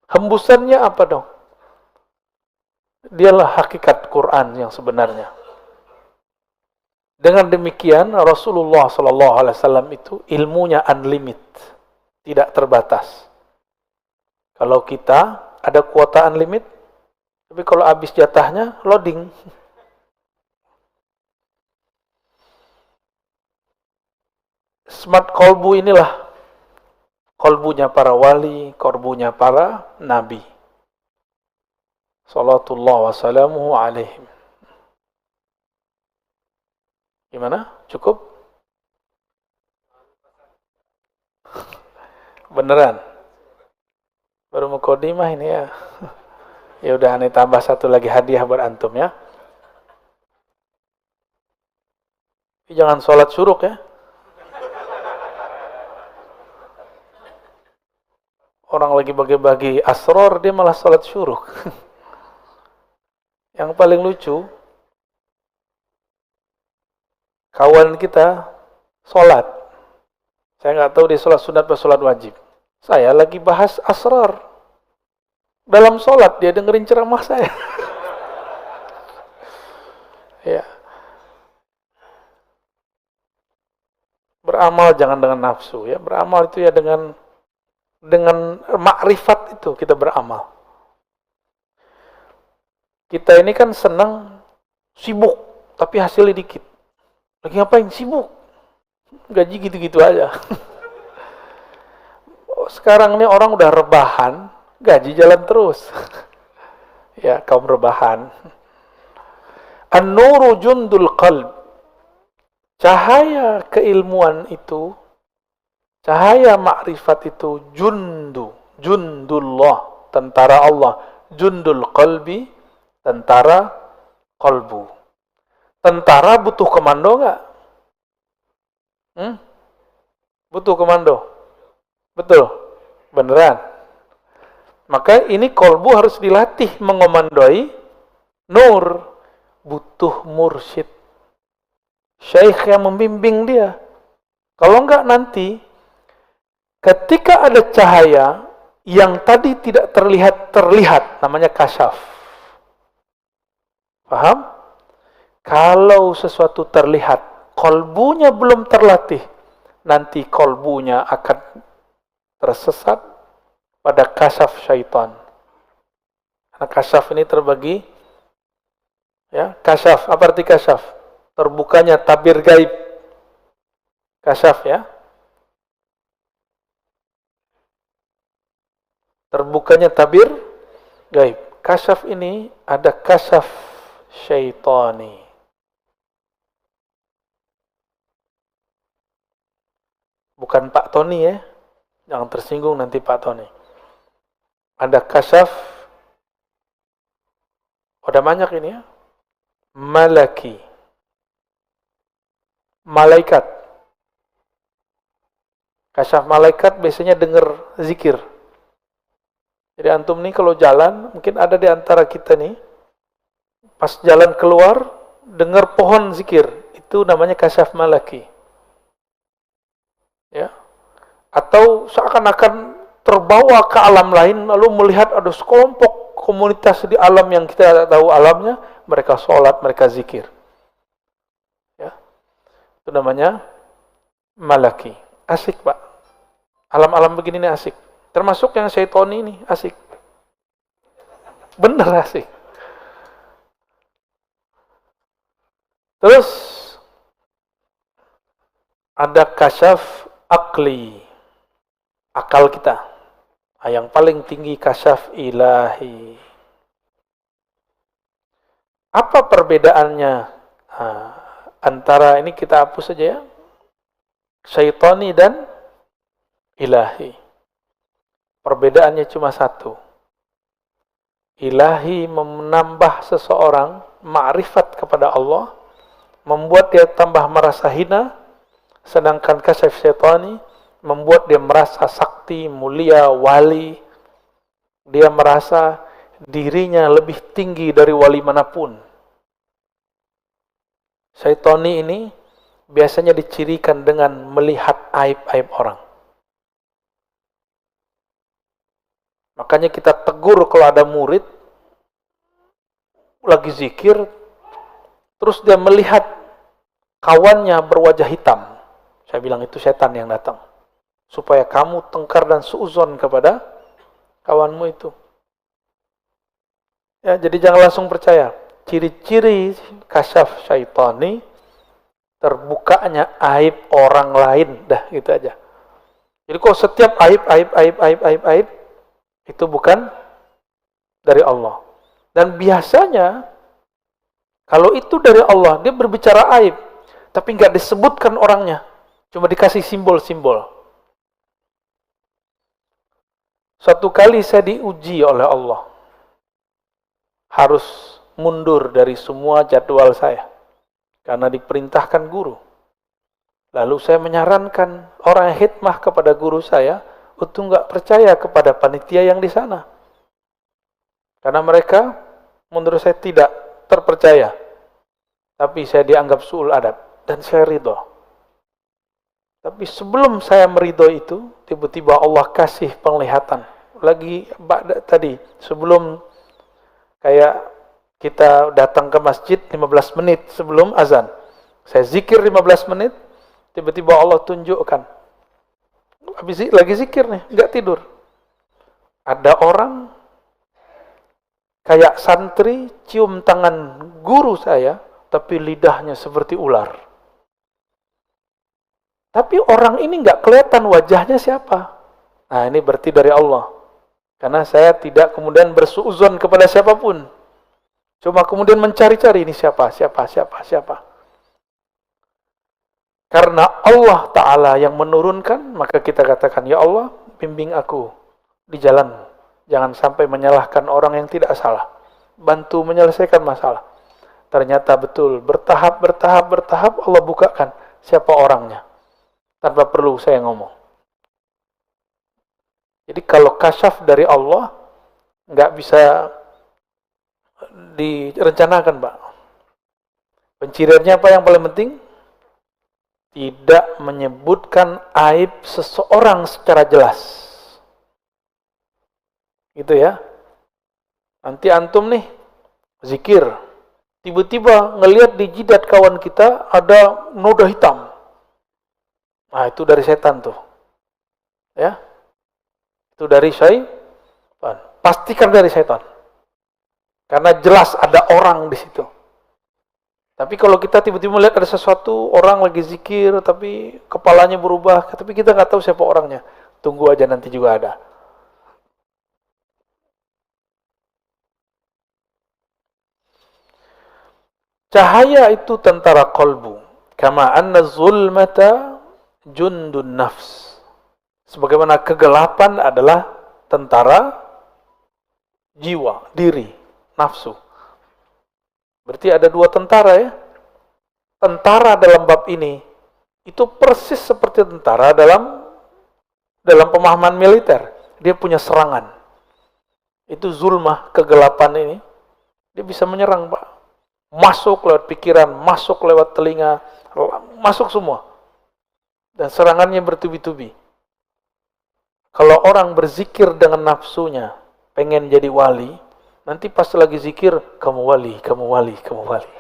Hembusannya apa dong? Dialah hakikat Quran yang sebenarnya. Dengan demikian Rasulullah SAW itu ilmunya unlimited, tidak terbatas. Kalau kita ada kuota unlimited, tapi kalau habis jatahnya loading. Smart kolbu inilah kolbunya para wali, kolbunya para nabi. Salatullah wassalamuhu alaihim. Gimana? Cukup? Beneran? Baru mukodimah ini ya. Ya udah, aneh tambah satu lagi hadiah buat antum ya. Jangan sholat syuruk ya. Orang lagi bagi-bagi asror, dia malah sholat syuruk. Yang paling lucu, kawan kita sholat. Saya nggak tahu dia sholat sunat atau sholat wajib. Saya lagi bahas asrar. Dalam sholat dia dengerin ceramah saya. Ya. Beramal jangan dengan nafsu ya. Beramal itu ya dengan makrifat itu kita beramal. Kita ini kan senang sibuk, tapi hasilnya dikit. Lagi ngapain? Sibuk. Gaji gitu-gitu aja. Sekarang ini orang udah rebahan, gaji jalan terus. Ya, kaum rebahan. An-nuru jundul qalb. Cahaya keilmuan itu, cahaya makrifat itu jundullah, tentara Allah. Jundul qalbi, tentara qalbu. Tentara butuh komando nggak? Butuh komando. Betul? Beneran? Maka ini kolbu harus dilatih mengomandoi nur. Butuh mursyid. Syekh yang membimbing dia. Kalau enggak nanti, ketika ada cahaya yang tadi tidak terlihat, namanya kasyaf. Paham? Kalau sesuatu terlihat, kolbunya belum terlatih, nanti kolbunya akan tersesat pada kasyaf syaitan. Karena kasyaf ini terbagi, ya, kasyaf, apa arti kasyaf? Terbukanya tabir gaib. Kasyaf ya. Terbukanya tabir gaib. Kasyaf ini ada kasyaf syaitani. Bukan Pak Tony ya. Jangan tersinggung nanti Pak Tony. Ada kasyaf. Udah banyak ini ya. malaki, malaikat. Kasyaf malaikat biasanya dengar zikir. Jadi antum nih kalau jalan, mungkin ada di antara kita nih, pas jalan keluar, dengar pohon zikir. Itu namanya kasyaf malaki. Ya. Atau seakan-akan terbawa ke alam lain, lalu melihat ada sekelompok komunitas di alam yang kita tidak tahu alamnya, mereka sholat, mereka zikir. Ya. Itu namanya malaki. Asik, Pak. Alam-alam begini nih asik. Termasuk yang syaitoni ini asik. Bener asik. Terus ada kasyaf akli, akal kita. Yang paling tinggi kasyaf ilahi. Apa perbedaannya antara ini, kita hapus saja ya, syaitoni dan ilahi? Perbedaannya cuma satu. Ilahi menambah seseorang ma'rifat kepada Allah, membuat dia tambah merasa hina, sedangkan kasyaf syaitani membuat dia merasa sakti, mulia, wali. Dia merasa dirinya lebih tinggi dari wali manapun. Syaitani ini biasanya dicirikan dengan melihat aib-aib orang. Makanya kita tegur kalau ada murid lagi zikir, terus dia melihat kawannya berwajah hitam. Saya bilang itu setan yang datang. Supaya kamu tengkar dan suuzon kepada kawanmu itu. Ya, jadi jangan langsung percaya. Ciri-ciri kasyaf syaitani, terbukanya aib orang lain. Dah, gitu aja. Jadi kalau setiap aib, itu bukan dari Allah. Dan biasanya, kalau itu dari Allah, dia berbicara aib, tapi nggak disebutkan orangnya. Cuma dikasih simbol-simbol. Suatu kali saya diuji oleh Allah. Harus mundur dari semua jadwal saya. Karena diperintahkan guru. Lalu saya menyarankan orang yang khidmah kepada guru saya, untuk nggak percaya kepada panitia yang di sana. Karena mereka, menurut saya tidak terpercaya. Tapi saya dianggap su'ul adab. Dan saya ridho. Tapi sebelum saya meridho itu, tiba-tiba Allah kasih penglihatan. Lagi tadi, sebelum kayak kita datang ke masjid 15 menit sebelum azan. Saya zikir 15 menit, tiba-tiba Allah tunjukkan. Habis lagi zikir nih, nggak tidur. Ada orang kayak santri cium tangan guru saya, tapi lidahnya seperti ular. Tapi orang ini nggak kelihatan wajahnya siapa. Nah, ini berarti dari Allah. Karena saya tidak kemudian bersuuzon kepada siapapun. Cuma kemudian mencari-cari ini siapa. Karena Allah Ta'ala yang menurunkan, maka kita katakan, ya Allah, bimbing aku di jalan. Jangan sampai menyalahkan orang yang tidak salah. Bantu menyelesaikan masalah. Ternyata betul, bertahap Allah bukakan siapa orangnya. Tanpa perlu saya ngomong. Jadi kalau kasyaf dari Allah, nggak bisa direncanakan, Pak. Penciriannya apa yang paling penting? Tidak menyebutkan aib seseorang secara jelas. Gitu ya. Nanti antum nih, zikir. Tiba-tiba ngelihat di jidat kawan kita ada noda hitam. Nah, itu dari setan tuh. Ya. Itu dari syaitan. Pastikan dari setan. Karena jelas ada orang di situ. Tapi kalau kita tiba-tiba melihat ada sesuatu, orang lagi zikir, tapi kepalanya berubah, tapi kita nggak tahu siapa orangnya. Tunggu aja, nanti juga ada. Cahaya itu tentara kolbu. Kama anna zulmata jundun nafs. Sebagaimana kegelapan adalah tentara jiwa, diri, nafsu. Berarti ada dua tentara ya. Tentara dalam bab ini itu persis seperti tentara dalam pemahaman militer. Dia punya serangan. Itu zulmah, kegelapan ini. Dia bisa menyerang, Pak. Masuk lewat pikiran, masuk lewat telinga, masuk semua. Dan serangannya bertubi-tubi. Kalau orang berzikir dengan nafsunya, pengen jadi wali, nanti pas lagi zikir, kamu wali, kamu wali, kamu wali.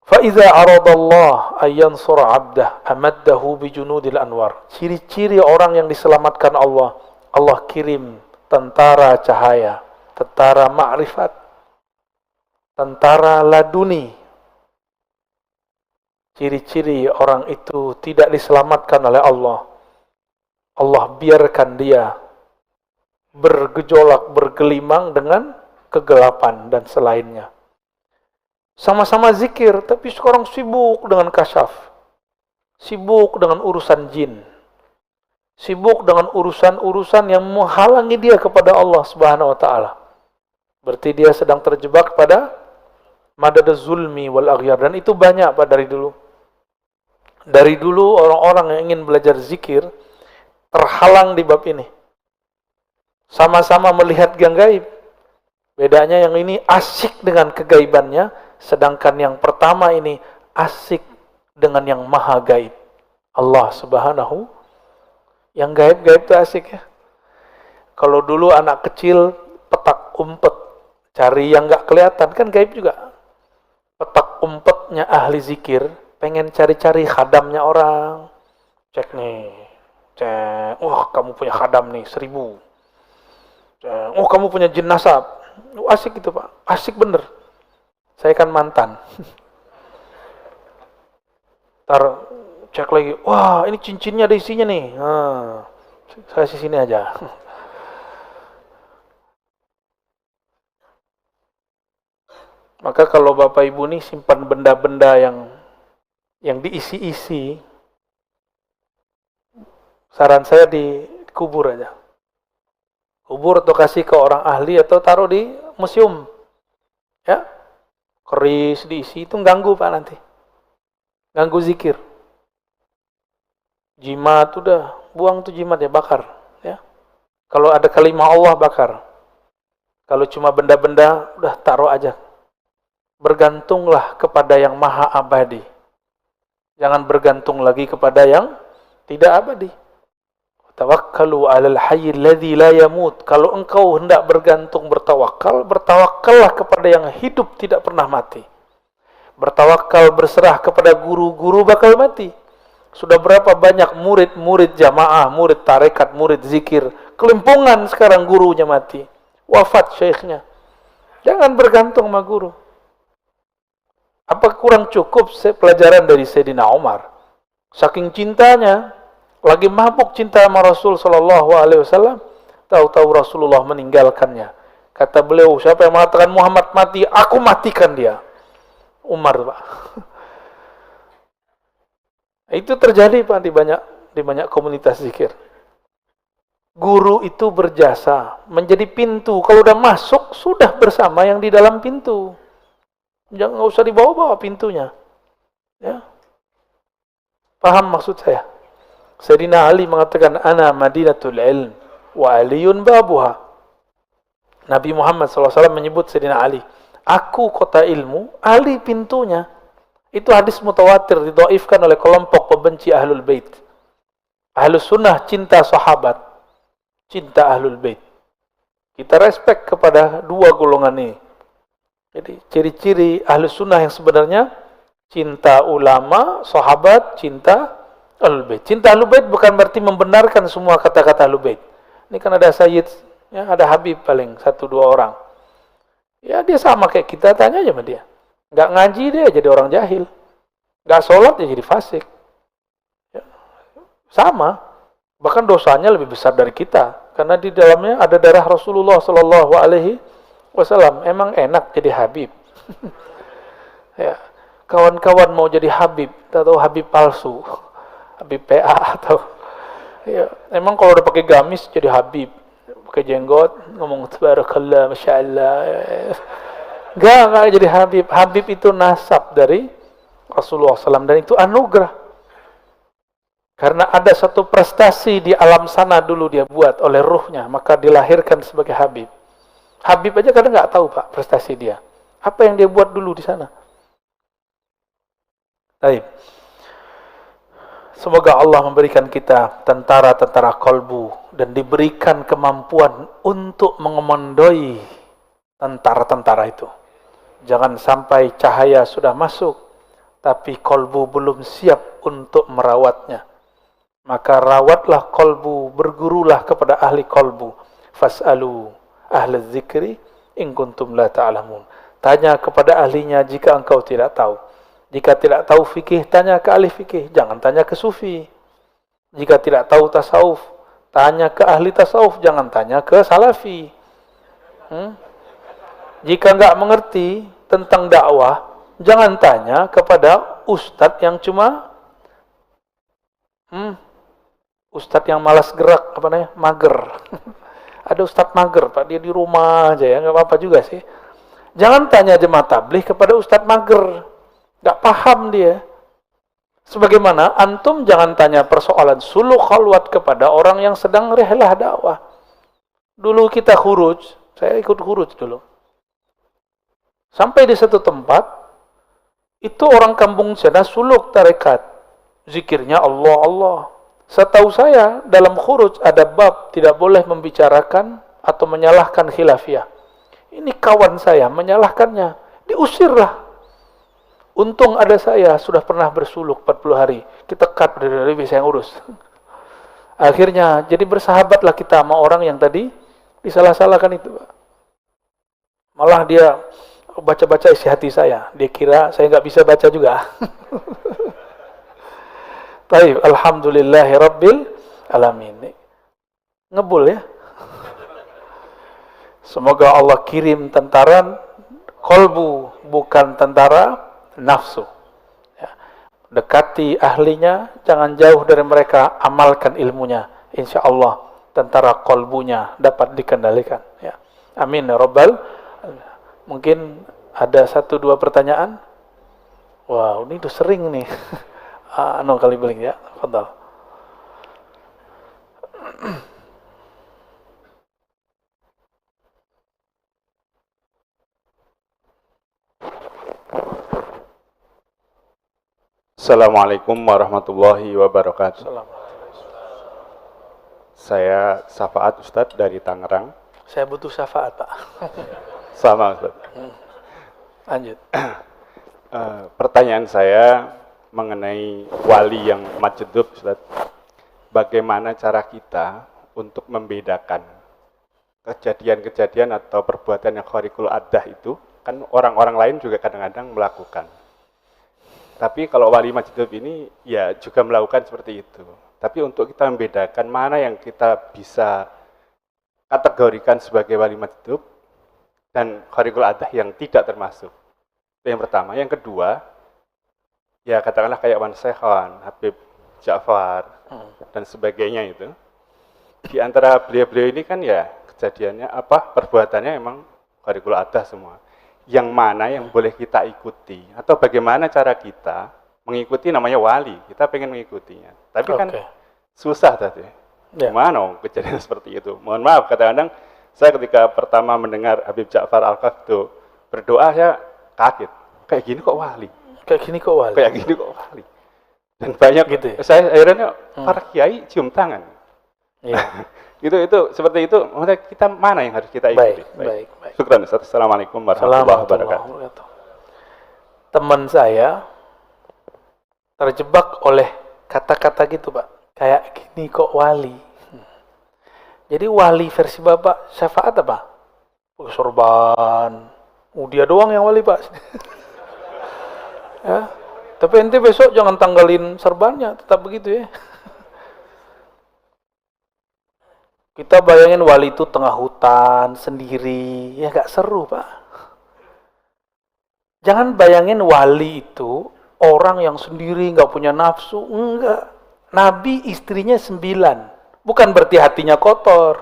فَإِذَا أَرَادَ اللَّهُ أَن يَنْصُرَ عَبْدَهُ أَمَدَّهُ بِجُنُودِ الْأَنْوَارِ. Ciri-ciri orang yang diselamatkan Allah, Allah kirim tentara cahaya, tentara ma'rifat, tentara laduni. Ciri-ciri orang itu tidak diselamatkan oleh Allah. Allah biarkan dia bergejolak, bergelimang dengan kegelapan dan selainnya. Sama-sama zikir, tapi sekarang sibuk dengan kasyaf, sibuk dengan urusan jin, sibuk dengan urusan-urusan yang menghalangi dia kepada Allah Subhanahu wa Ta'ala. Berarti dia sedang terjebak pada madadaz zulmi wal aghyar, dan itu banyak Pak dari dulu. Dari dulu orang-orang yang ingin belajar zikir terhalang di bab ini. Sama-sama melihat yang gaib. Bedanya yang ini asyik dengan kegaibannya, sedangkan yang pertama ini asyik dengan yang maha gaib. Allah Subhanahu. Yang gaib-gaib itu asyik ya. Kalau dulu anak kecil petak umpet, cari yang gak kelihatan, kan gaib juga. Petak umpetnya ahli zikir, pengen cari-cari khadamnya orang. Cek nih, cek, wah kamu punya khadam nih 1000. Cek, oh kamu punya jin nasab. Asik itu Pak, asik bener. Saya kan mantan. Ntar cek lagi, wah ini cincinnya ada isinya nih. Saya sini aja. Maka kalau Bapak Ibu nih simpan benda-benda yang diisi-isi, saran saya dikubur aja. Kubur atau kasih ke orang ahli atau taruh di museum. Ya. Keris diisi, itu ganggu Pak nanti. Ganggu zikir. Jimat udah, buang tuh jimat ya, bakar, ya. Kalau ada kalimah Allah bakar. Kalau cuma benda-benda udah taruh aja. Bergantunglah kepada yang maha abadi. Jangan bergantung lagi kepada yang tidak abadi. Tawakkalu 'alal hayyil ladzi la yamut. Kalau engkau hendak bergantung bertawakal, bertawakallah kepada yang hidup tidak pernah mati. Bertawakal, berserah kepada guru-guru bakal mati. Sudah berapa banyak murid-murid jamaah, murid tarekat, murid zikir, kelimpungan sekarang gurunya mati. Wafat syekhnya. Jangan bergantung sama guru. Apa kurang cukup pelajaran dari Sayyidina Umar? Saking cintanya, lagi mabuk cinta sama Rasul sallallahu alaihi wasallam, tahu-tahu Rasulullah meninggalkannya. Kata beliau, siapa yang mengatakan Muhammad mati, aku matikan dia. Umar, Pak. Itu terjadi Pak di banyak komunitas zikir. Guru itu berjasa menjadi pintu. Kalau udah masuk, sudah bersama yang di dalam pintu. Jangan, nggak usah dibawa-bawa pintunya. Ya. Paham maksud saya? Sayyidina Ali mengatakan, ana madinatul ilm wa aliyun babuha. Nabi Muhammad SAW menyebut Sayyidina Ali, aku kota ilmu, Ali pintunya. Itu hadis mutawatir, didhaifkan oleh kelompok pembenci Ahlul Bait. Ahlus Sunnah cinta sahabat, cinta Ahlul Bait. Kita respect kepada dua golongan ini. Jadi ciri-ciri Ahlus Sunnah yang sebenarnya cinta ulama, sahabat, cinta Ahlul Bait. Cinta Ahlul Bait bukan berarti membenarkan semua kata-kata Ahlul Bait. Ini kan ada Sayyid, ya, ada Habib paling 1-2 orang. Ya dia sama kayak kita, tanya aja sama dia. Nggak ngaji dia jadi orang jahil. Nggak sholat dia jadi fasik. Ya. Sama. Bahkan dosanya lebih besar dari kita. Karena di dalamnya ada darah Rasulullah Sallallahu Alaihi Wasallam. Emang enak jadi Habib. Ya. Kawan-kawan mau jadi Habib, atau Habib palsu. Habib PA atau ya, emang kalau udah pakai gamis jadi Habib, pakai jenggot, ngomong tabarakallah, masya Allah. Enggak jadi Habib. Habib itu nasab dari Rasulullah SAW dan itu anugerah. Karena ada satu prestasi di alam sana dulu dia buat oleh ruhnya, maka dilahirkan sebagai Habib. Habib aja kadang nggak tahu Pak prestasi dia. Apa yang dia buat dulu di sana. Baik. Semoga Allah memberikan kita tentara-tentara kolbu dan diberikan kemampuan untuk mengemandoi tentara-tentara itu. Jangan sampai cahaya sudah masuk, tapi kolbu belum siap untuk merawatnya. Maka rawatlah kolbu, bergurulah kepada ahli kolbu. Fas'alu ahli dzikri in kuntum la ta'lamun. Tanya kepada ahlinya jika engkau tidak tahu. Jika tidak tahu fikih, tanya ke ahli fikih. Jangan tanya ke sufi. Jika tidak tahu tasawuf, tanya ke ahli tasawuf. Jangan tanya ke salafi. Jika enggak mengerti tentang dakwah, jangan tanya kepada ustadz yang cuma ustadz yang malas gerak, apa namanya, mager. Ada ustadz mager, Pak, dia di rumah aja ya, nggak apa-apa juga sih. Jangan tanya jemaah tabligh kepada ustadz mager. Gak paham dia. Sebagaimana antum jangan tanya persoalan suluk khalwat kepada orang yang sedang rihlah dakwah. Dulu kita khuruj, saya ikut khuruj dulu. Sampai di satu tempat, itu orang kampung sana suluk tarekat. Zikirnya Allah, Allah. Setahu saya, dalam khuruj ada bab tidak boleh membicarakan atau menyalahkan khilafiyah. Ini kawan saya menyalahkannya, diusirlah. Untung ada saya, sudah pernah bersuluk 40 hari. Kita cut dari bisa yang urus. Akhirnya, jadi bersahabatlah kita sama orang yang tadi disalah-salahkan itu. Malah dia baca-baca isi hati saya. Dia kira saya nggak bisa baca juga. Taib, alhamdulillahi rabbil alamin. Ngebul ya. Semoga Allah kirim tentara kolbu, bukan tentara nafsu. Ya. Dekati ahlinya, jangan jauh dari mereka, amalkan ilmunya. Insya Allah tentara kolbunya dapat dikendalikan. Ya. Amin ya Rabbal. Mungkin ada 1-2 pertanyaan. Wow, ini tuh sering nih. Kali beling ya. Fadhal. Assalamualaikum warahmatullahi wabarakatuh. Saya Syafaat Ustadz dari Tangerang. Saya butuh syafaat, Pak. Sama Ustadz. Lanjut. Pertanyaan saya mengenai wali yang majdub, Ustadz. Bagaimana cara kita untuk membedakan kejadian-kejadian atau perbuatan yang khariqul adah itu? Kan orang-orang lain juga kadang-kadang melakukan. Tapi kalau wali majdub ini ya juga melakukan seperti itu. Tapi untuk kita membedakan mana yang kita bisa kategorikan sebagai wali majdub dan khariqul adah yang tidak termasuk. Itu yang pertama. Yang kedua, ya katakanlah kayak Wan Sekhan, Habib Ja'far, dan sebagainya itu. Di antara beliau-beliau ini kan ya kejadiannya perbuatannya emang khariqul adah semua. Yang mana yang boleh kita ikuti atau bagaimana cara kita mengikuti, namanya wali, kita pengen mengikutinya, tapi kan susah tadi. Gimana kejadian seperti itu? Mohon maaf, kadang-kadang saya ketika pertama mendengar Habib Ja'far Al-Kaf itu berdoa, saya kaget, kayak gini kok wali, dan banyak gitu ya? Saya akhirnya para kiai cium tangan. Itu seperti itu. Maksudnya kita mana yang harus kita ikuti? Baik. Syukran Ustaz. Assalamualaikum warahmatullahi wabarakatuh. Teman saya terjebak oleh kata-kata gitu, Pak. Kayak gini kok wali. Jadi wali versi Bapak syafaat apa? Sorban. Dia doang yang wali, Pak. Ya. Tapi ente besok jangan tanggalin serbannya, tetap begitu ya. Kita bayangin wali itu tengah hutan, sendiri, ya gak seru, Pak. Jangan bayangin wali itu orang yang sendiri, gak punya nafsu, enggak. Nabi istrinya 9, bukan berarti hatinya kotor.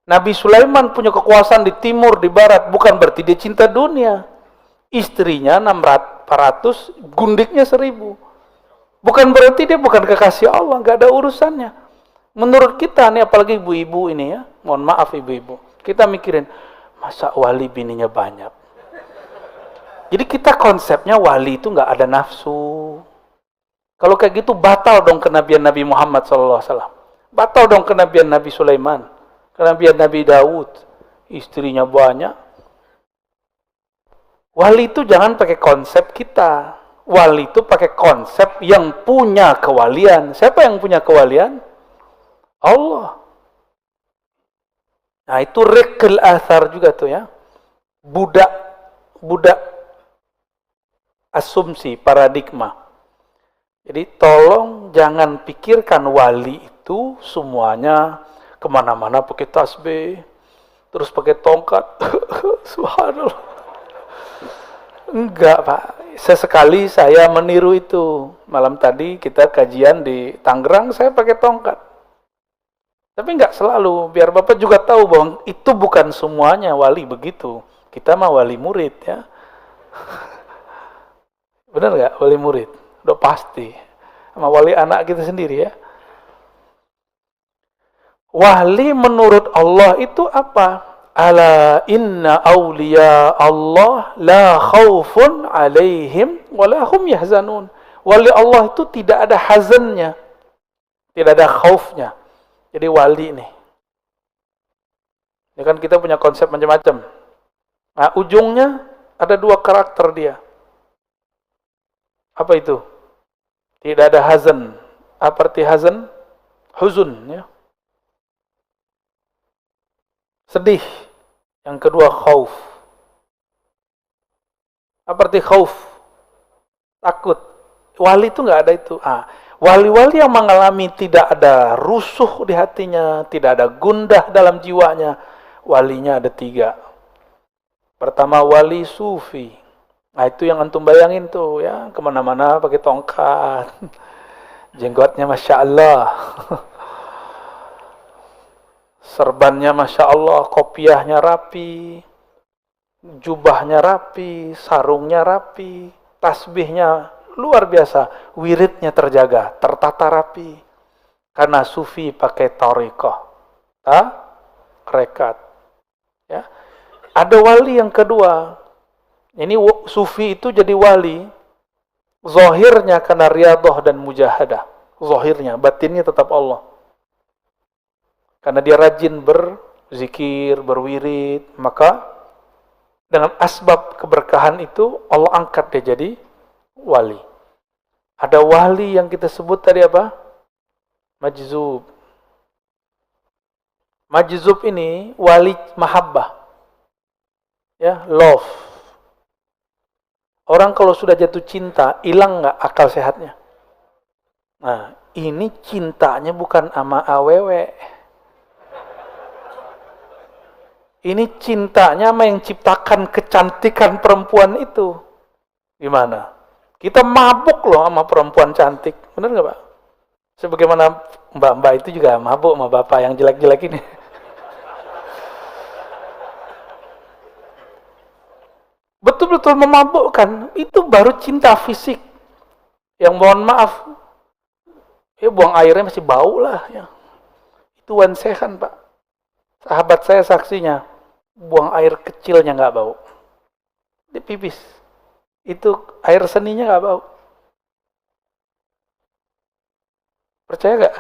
Nabi Sulaiman punya kekuasaan di timur, di barat, bukan berarti dia cinta dunia. Istrinya 400, gundiknya 1000. Bukan berarti dia bukan kekasih Allah, nggak ada urusannya. Menurut kita nih, apalagi ibu-ibu ini ya, mohon maaf ibu-ibu, kita mikirin, masa wali bininya banyak? Jadi kita konsepnya wali itu nggak ada nafsu. Kalau kayak gitu batal dong kenabian Nabi Muhammad SAW. Batal dong kenabian Nabi Sulaiman. Kenabian Nabi Daud. Istrinya banyak. Wali itu jangan pakai konsep kita. Wali itu pakai konsep yang punya kewalian. Siapa yang punya kewalian? Allah. Nah itu rekil athar juga tuh ya. Budak asumsi, paradigma. Jadi tolong jangan pikirkan wali itu semuanya kemana-mana pakai tasbih, terus pakai tongkat. Subhanallah. Enggak Pak, sesekali saya meniru itu. Malam tadi kita kajian di Tangerang, saya pakai tongkat. Tapi enggak selalu, biar Bapak juga tahu bahwa itu bukan semuanya wali begitu. Kita mah wali murid ya. Benar nggak wali murid? Udah pasti. Sama wali anak kita sendiri ya. Wali menurut Allah itu apa? Ala inna awliya Allah la khawfun alaihim walahum yahzanun. Wali Allah itu tidak ada hazannya. Tidak ada khaufnya. Jadi wali nih. Ini kan kita punya konsep macam-macam. Nah, ujungnya ada 2 karakter dia. Apa itu? Tidak ada hazan. Apa arti hazan? Huzun ya. Sedih. Yang kedua khauf. Apa arti khauf? Takut. Wali itu nggak ada itu. Wali-wali yang mengalami tidak ada rusuh di hatinya, tidak ada gundah dalam jiwanya, walinya ada 3. Pertama wali sufi. Nah itu yang antum bayangin tuh ya, kemana-mana pakai tongkat, jenggotnya Masya Allah, serbannya Masya Allah, kopiahnya rapi, jubahnya rapi, sarungnya rapi, tasbihnya luar biasa, wiridnya terjaga, tertata rapi, karena sufi pakai tariqah, rekat. Ya. Ada wali yang kedua. Ini sufi itu jadi wali, zahirnya karena riyadhah dan mujahadah. Zahirnya, batinnya tetap Allah. Karena dia rajin berzikir, berwirid, maka dengan asbab keberkahan itu Allah angkat dia jadi wali. Ada wali yang kita sebut tadi apa? Majzub. Majzub ini wali mahabbah. Ya, love. Orang kalau sudah jatuh cinta, hilang nggak akal sehatnya? Nah, ini cintanya bukan sama awewe. Ini cintanya sama yang ciptakan kecantikan perempuan itu. Gimana? Kita mabuk loh sama perempuan cantik. Benar nggak Pak? Sebagaimana mbak-mbak itu juga mabuk sama bapak yang jelek-jelek ini. Betul-betul memabukkan, itu baru cinta fisik. Yang mohon maaf, ya buang airnya masih bau lah. Ya. Itu wansehan Pak. Sahabat saya saksinya, buang air kecilnya nggak bau. Dia pipis. Itu air seninya nggak bau. Percaya nggak?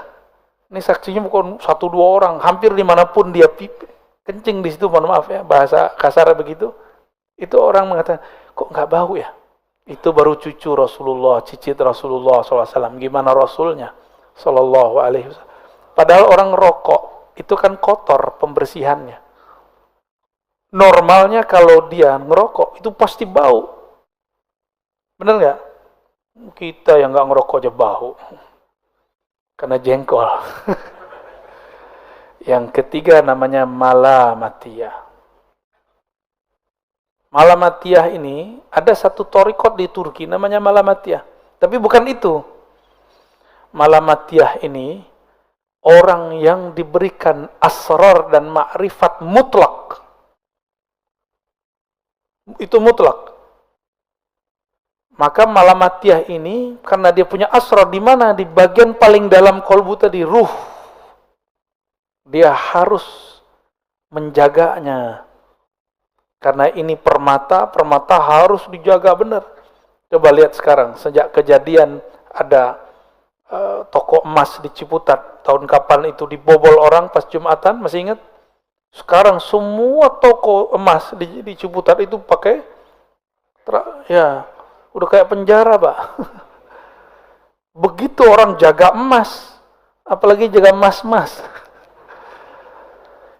Ini saksinya bukan 1-2 orang, hampir dimanapun dia pipis. Kencing di situ, mohon maaf ya, bahasa kasar begitu. Itu orang mengatakan, kok nggak bau ya? Itu baru cucu Rasulullah, cicit Rasulullah SAW. Gimana Rasulnya? Sallallahu alaihi wasallam. Padahal orang rokok, itu kan kotor pembersihannya. Normalnya kalau dia ngerokok, itu pasti bau. Bener nggak? Kita yang nggak ngerokok aja bau. Karena jengkol. Yang ketiga namanya malamatiyah. Malamatiyah ini, ada satu thariqat di Turki namanya Malamatiyah. Tapi bukan itu. Malamatiyah ini, orang yang diberikan asrar dan ma'rifat mutlak. Itu mutlak. Maka malamatiyah ini, karena dia punya asrar di mana? Di bagian paling dalam kolbu tadi, ruh. Dia harus menjaganya. Karena ini permata harus dijaga benar. Coba lihat sekarang, sejak kejadian ada toko emas di Ciputat, tahun kapan itu dibobol orang pas Jumatan, masih ingat? Sekarang semua toko emas di Ciputat itu pakai, ya, udah kayak penjara, Pak. Begitu orang jaga emas, apalagi jaga emas-emas.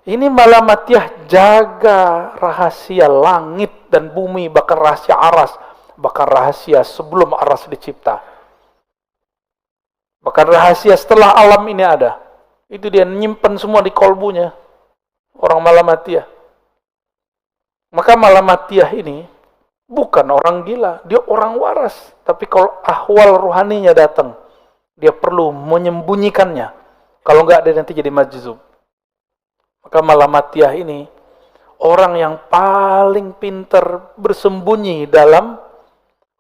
Ini malamatiyah jaga rahasia langit dan bumi, bahkan rahasia aras, bahkan rahasia sebelum aras dicipta. Bahkan rahasia setelah alam ini ada. Itu dia nyimpen semua di kolbunya. Orang malamatiyah. Maka malamatiyah ini bukan orang gila, dia orang waras. Tapi kalau ahwal rohaninya datang, dia perlu menyembunyikannya. Kalau enggak, dia nanti jadi majzub. Maka malamatiyah ini orang yang paling pintar bersembunyi dalam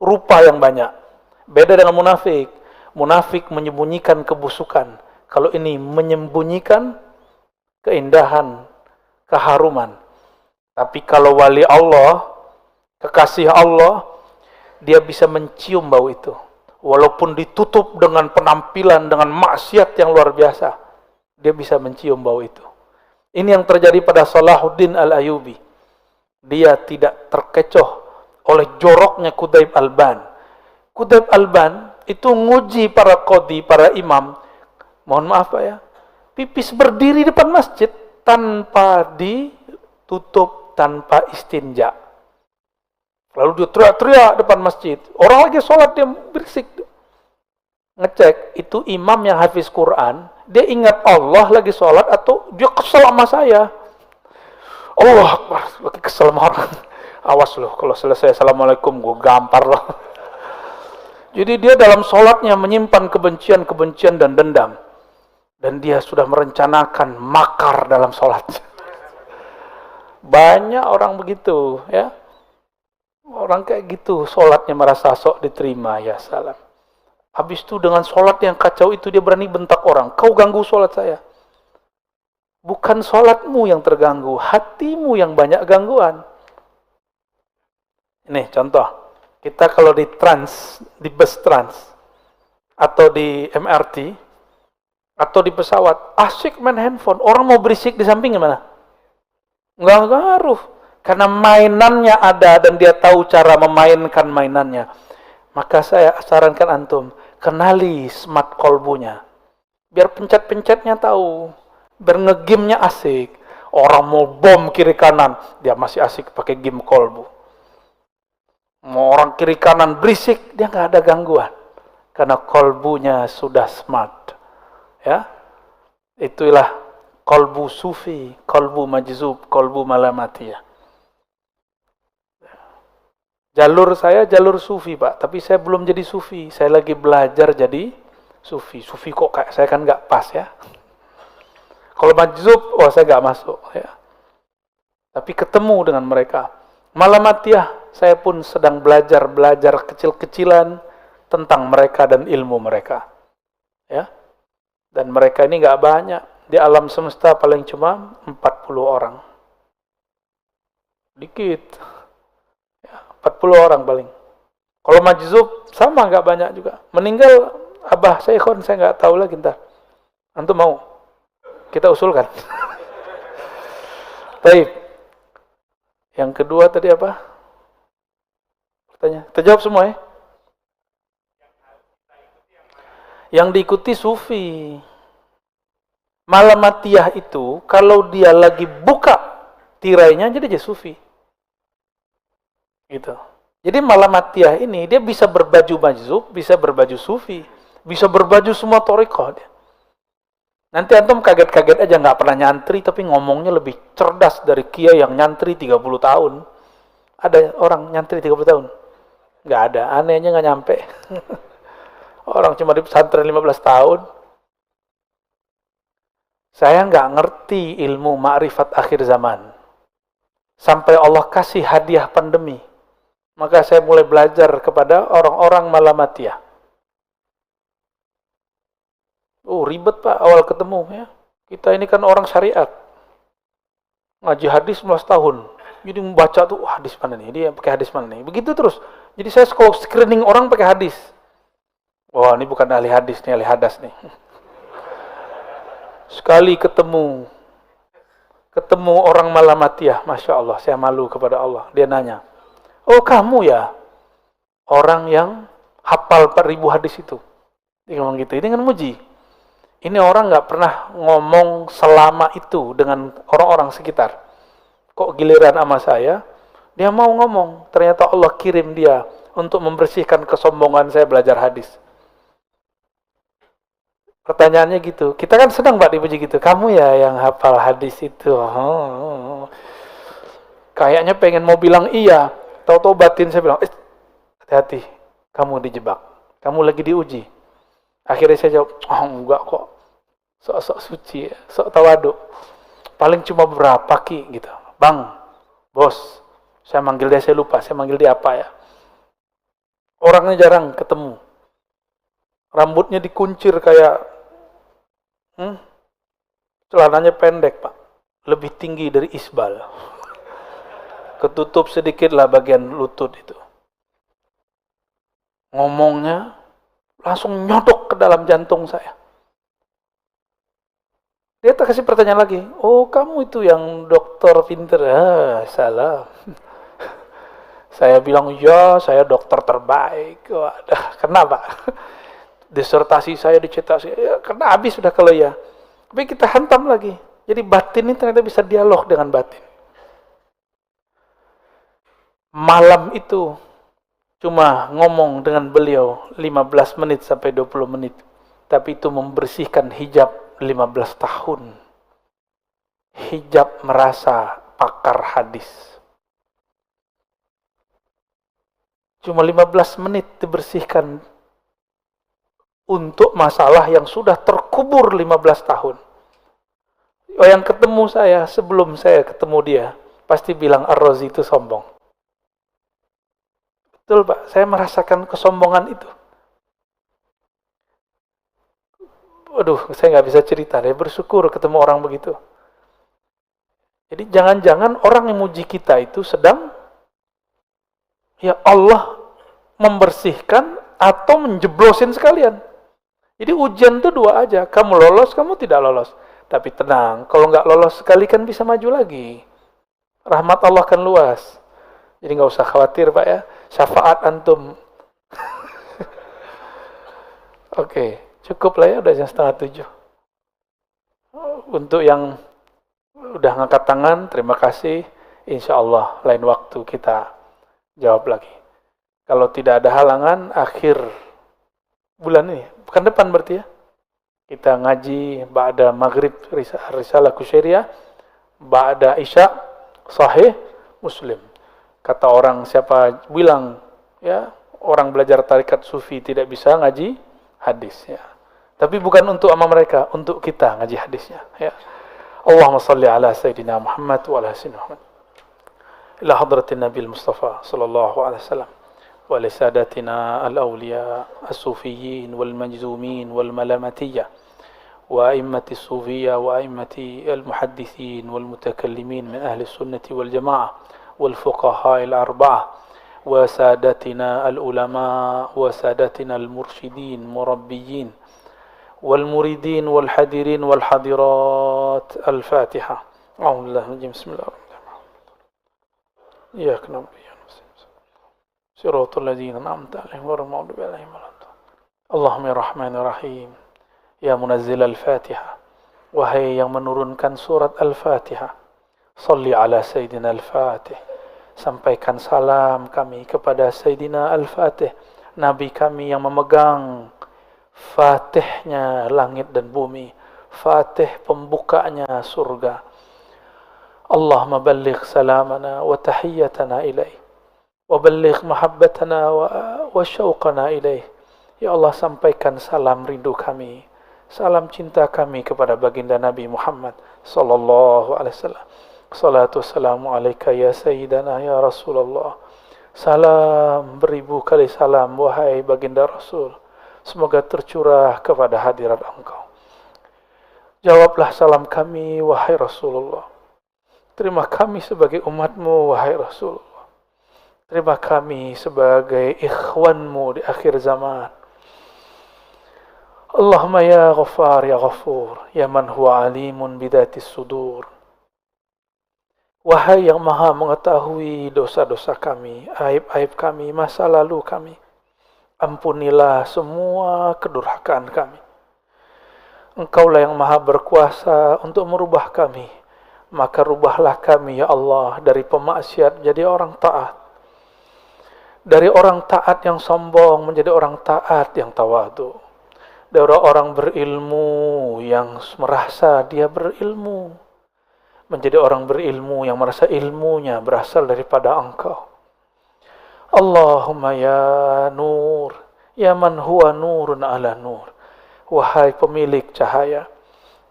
rupa yang banyak. Beda dengan munafik. Munafik menyembunyikan kebusukan. Kalau ini menyembunyikan keindahan, keharuman. Tapi kalau wali Allah, kekasih Allah, dia bisa mencium bau itu. Walaupun ditutup dengan penampilan, dengan maksiat yang luar biasa, dia bisa mencium bau itu. Ini yang terjadi pada Salahuddin Al-Ayyubi. Dia tidak terkecoh oleh joroknya Qutaib Alban. Qutaib Alban itu nguji para qadhi, para imam. Mohon maaf Pak ya, pipis berdiri depan masjid tanpa ditutup, tanpa istinja. Lalu dia teriak-teriak depan masjid. Orang lagi sholat dia berisik. Ngecek, itu imam yang hafiz Quran, dia ingat Allah lagi sholat atau dia kesel sama saya. Allah Akbar, lagi kesel sama orang. Awas loh, kalau selesai Assalamualaikum, gue gampar loh. Jadi dia dalam sholatnya menyimpan kebencian-kebencian dan dendam. Dan dia sudah merencanakan makar dalam sholat. Banyak orang begitu, ya. Orang kayak gitu, sholatnya merasa sok diterima, ya salam. Habis itu dengan sholat yang kacau itu dia berani bentak orang. Kau ganggu sholat saya. Bukan sholatmu yang terganggu, hatimu yang banyak gangguan. Ini contoh. Kita kalau di bus trans, atau di MRT, atau di pesawat, asyik main handphone. Orang mau berisik di samping gimana? Nggak ngaruh. Karena mainannya ada dan dia tahu cara memainkan mainannya. Maka saya sarankan antum, kenali smart kolbunya. Biar pencet-pencetnya tahu. Biar nge-game-nya asik. Orang mau bom kiri kanan, dia masih asik pakai game kolbu. Mau orang kiri kanan berisik, dia nggak ada gangguan. Karena kolbunya sudah smart. Ya, itulah kolbu sufi, kolbu majzub, kolbu malamatiyah. Jalur saya jalur sufi Pak, tapi saya belum jadi sufi. Saya lagi belajar jadi sufi. Sufi kok kayak saya kan nggak pas ya. Kalau majzub, saya nggak masuk ya. Tapi ketemu dengan mereka. Malamatiyah, saya pun sedang belajar kecil-kecilan tentang mereka dan ilmu mereka. Ya. Dan mereka ini nggak banyak. Di alam semesta paling cuma 40 orang. Dikit. 40 orang paling. Kalau majzub sama nggak banyak juga. Meninggal Abah Syekhon saya nggak tahu lagi ntar. Antum mau? Kita usulkan. Baik. Yang kedua tadi apa? Pertanyaan. Terjawab semua ya? Yang diikuti sufi. Malamatiyah itu kalau dia lagi buka tirainya jadi sufi. Gitu. Jadi malamatiyah ini dia bisa berbaju majzub, bisa berbaju sufi, bisa berbaju semua thariqah dia. Nanti antum kaget-kaget aja nggak pernah nyantri tapi ngomongnya lebih cerdas dari kiai yang nyantri 30 tahun. Ada orang nyantri 30 tahun? Nggak ada, anehnya nggak nyampe. Orang cuma di pesantren 15 tahun. Saya nggak ngerti ilmu ma'rifat akhir zaman. Sampai Allah kasih hadiah pandemi. Maka saya mulai belajar kepada orang-orang malamatiyah. Oh, ribet Pak awal ketemu ya. Kita ini kan orang syariat. Ngaji hadis 11 tahun. Jadi membaca tuh, hadis mana nih? Dia pakai hadis mana nih? Begitu terus. Jadi saya kalau screening orang pakai hadis. Wah, ini bukan ahli hadis nih, ahli hadas nih. Sekali ketemu orang malamatiyah, Masya Allah, saya malu kepada Allah. Dia nanya, oh kamu ya orang yang hafal 4.000 hadis itu? Dia ngomong gitu, ini kan muji. Ini orang nggak pernah ngomong selama itu dengan orang-orang sekitar. Kok giliran sama saya, dia mau ngomong. Ternyata Allah kirim dia untuk membersihkan kesombongan saya belajar hadis. Pertanyaannya gitu, kita kan senang Pak dipuji gitu. Kamu ya yang hafal hadis itu. Kayaknya pengen mau bilang iya. Tahu-tahu batin saya bilang, hati-hati, kamu dijebak. Kamu lagi diuji. Akhirnya saya jawab, oh enggak kok. Sok-sok suci, sok tawadu. Paling cuma berapa Ki gitu. Bang, bos, saya manggil dia, saya lupa. Saya manggil dia apa ya. Orangnya jarang ketemu. Rambutnya dikuncir kayak celananya pendek Pak. Lebih tinggi dari isbal. Ketutup sedikit lah bagian lutut itu. Ngomongnya langsung nyodok ke dalam jantung saya. Dia tak kasih pertanyaan lagi. Oh, kamu itu yang dokter pinter. Salah. Saya bilang, ya, saya dokter terbaik. Wadah, kenapa? Disertasi saya dicetak. Ya, karena habis sudah kalau ya. Tapi kita hantam lagi. Jadi batin ini ternyata bisa dialog dengan batin. Malam itu cuma ngomong dengan beliau 15 menit sampai 20 menit. Tapi itu membersihkan hijab 15 tahun. Hijab merasa pakar hadis. Cuma 15 menit dibersihkan untuk masalah yang sudah terkubur 15 tahun. Oh, yang ketemu saya sebelum saya ketemu dia pasti bilang Ar-Razi itu sombong. Betul Pak, saya merasakan kesombongan itu. Waduh, saya nggak bisa cerita deh, bersyukur ketemu orang begitu. Jadi jangan-jangan orang yang muji kita itu sedang, ya Allah membersihkan atau menjeblosin sekalian. Jadi ujian itu dua aja, kamu lolos, kamu tidak lolos. Tapi tenang, kalau nggak lolos sekali kan bisa maju lagi. Rahmat Allah kan luas. Jadi nggak usah khawatir Pak ya, syafaat antum. Oke. Cukup lah ya, udah jam 6:30. Untuk yang udah ngangkat tangan, terima kasih. Insya Allah lain waktu kita jawab lagi. Kalau tidak ada halangan, akhir bulan ini, bukan depan berarti ya. Kita ngaji ba'da maghrib Risalah Kusyairiyah, ba'da isya Sahih Muslim. Kata orang siapa bilang, ya orang belajar tarikat sufi tidak bisa ngaji hadis ya. Tapi bukan untuk ama mereka, untuk kita ngaji hadisnya. Ya. Allahumma salli ala Sayyidina Muhammad wa ala Sayyidina Muhammad. Ila hadratin Nabi Mustafa sallallahu alaihi wasallam. Wa li sadatina al-awliya as-sufiyyin wal-majzumin wal-malamatiyya. Wa a'immati as-sufiyya wa a'immati al-muhaddithin wal-mutakallimin min ahli sunnati wal-jama'ah. Wal-fuqaha al-arba'ah. Wa sadatina al-ulama wa sadatina al-mursyidin, murabbiyin. والمريدين والحاضرين والحاضرات الفاتحة. أعوذ بالله من بسم الله الرحمن الرحيم. إياك نعبد وإياك نستعين صراط الذين أنعمت عليهم غير المغضوب عليهم ولا الضالين. اللهم يا رحمن الرحيم يا منزل الفاتحة, wahai yang menurunkan surat Al-Fatihah, salli ala Sayyidina Al-Fatih, sampaikan salam kami kepada Sayyidina Al-Fatih, Nabi kami yang memegang Fatihnya langit dan bumi, Fatih pembukanya surga. Allahumma balligh salamana wa tahiyyatana ilaih, wa balligh mahabbatana wa syauqana ilaih. Ya Allah, sampaikan salam rindu kami, salam cinta kami kepada baginda Nabi Muhammad sallallahu alaihi wasallam. Salatu wassalamu alaika ya sayyidana ya Rasulullah. Salam beribu kali salam wahai baginda Rasul. Semoga tercurah kepada hadirat engkau. Jawablah salam kami wahai Rasulullah. Terima kami sebagai umatmu wahai Rasulullah. Terima kami sebagai ikhwanmu di akhir zaman. Allahumma ya Ghaffar ya Ghafur, ya man huwa alimun bidatis sudur. Wahai yang maha mengetahui dosa-dosa kami, aib-aib kami, masa lalu kami. Ampunilah semua kedurhakaan kami. Engkaulah yang maha berkuasa untuk merubah kami. Maka rubahlah kami ya Allah dari pemaksiat jadi orang taat. Dari orang taat yang sombong menjadi orang taat yang tawadu. Dari orang berilmu yang merasa dia berilmu menjadi orang berilmu yang merasa ilmunya berasal daripada engkau. Allahumma ya nur, ya man huwa nurun ala nur. Wahai pemilik cahaya,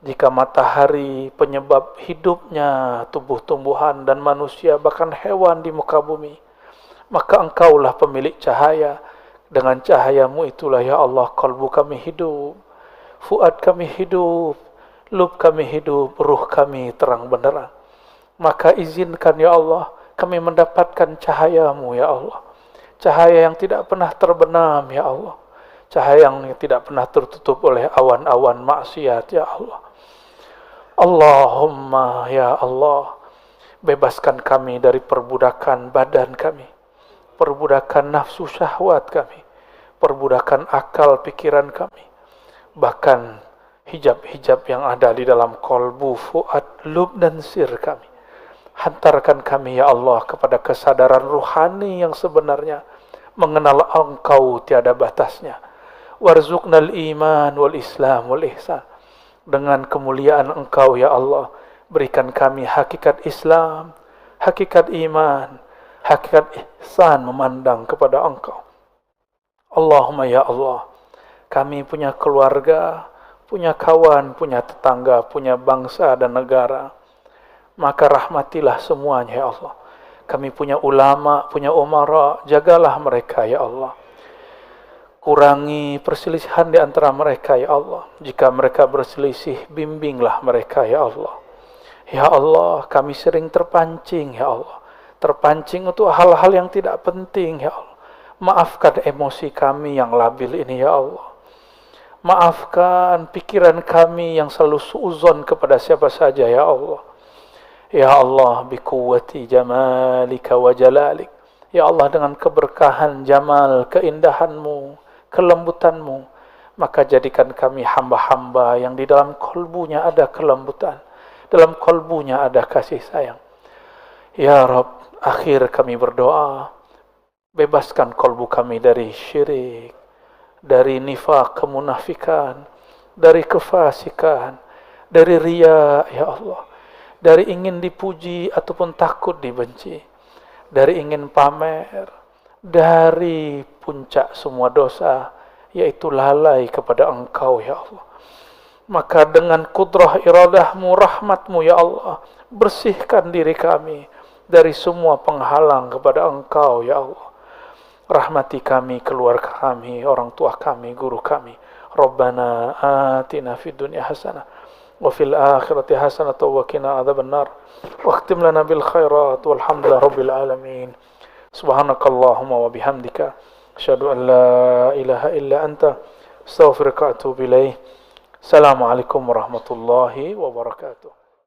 jika matahari penyebab hidupnya tumbuh-tumbuhan dan manusia bahkan hewan di muka bumi, maka engkaulah pemilik cahaya. Dengan cahayamu itulah ya Allah kalbu kami hidup, fuad kami hidup, lub kami hidup, ruh kami terang benderang. Maka izinkan ya Allah kami mendapatkan cahayamu ya Allah. Cahaya yang tidak pernah terbenam ya Allah. Cahaya yang tidak pernah tertutup oleh awan-awan maksiat ya Allah. Allahumma ya Allah, bebaskan kami dari perbudakan badan kami, perbudakan nafsu syahwat kami, perbudakan akal pikiran kami, bahkan hijab-hijab yang ada di dalam kolbu, fuad, lub dan sir kami. Hantarkan kami ya Allah kepada kesadaran ruhani yang sebenarnya, mengenal engkau tiada batasnya. Warzuqnal iman wal islam wal ihsan. Dengan kemuliaan engkau ya Allah, berikan kami hakikat Islam, hakikat iman, hakikat ihsan memandang kepada engkau. Allahumma ya Allah, kami punya keluarga, punya kawan, punya tetangga, punya bangsa dan negara. Maka rahmatilah semuanya ya Allah. Kami punya ulama, punya umara, jagalah mereka ya Allah. Kurangi perselisihan di antara mereka ya Allah. Jika mereka berselisih, bimbinglah mereka ya Allah. Ya Allah, kami sering terpancing ya Allah. Terpancing untuk hal-hal yang tidak penting ya Allah. Maafkan emosi kami yang labil ini ya Allah. Maafkan pikiran kami yang selalu suuzon kepada siapa saja ya Allah. Ya Allah, biquwwati jamalika wa jalalik. Ya Allah, dengan keberkahan jamal, keindahanmu, kelembutanmu, maka jadikan kami hamba-hamba yang di dalam kolbunya ada kelembutan, dalam kolbunya ada kasih sayang. Ya Rabb, akhir kami berdoa, bebaskan kolbu kami dari syirik, dari nifaq, kemunafikan, dari kefasikan, dari riya, ya Allah, dari ingin dipuji ataupun takut dibenci, dari ingin pamer, dari puncak semua dosa, yaitu lalai kepada engkau ya Allah. Maka dengan kudrah iradahmu, rahmatmu ya Allah, bersihkan diri kami dari semua penghalang kepada engkau ya Allah. Rahmati kami, keluarga kami, orang tua kami, guru kami. Rabbana atina fid dunya hasanah wa fil akhirati hasanah wa qina adzabannar. Wakhtim lana bil khairat walhamdulillahi rabbil alamin. Subhanakallahumma wa bihamdika asyhadu an la ilaha illa anta astaghfiruka wa atubu ilaik. Assalamualaikum warahmatullahi wabarakatuh.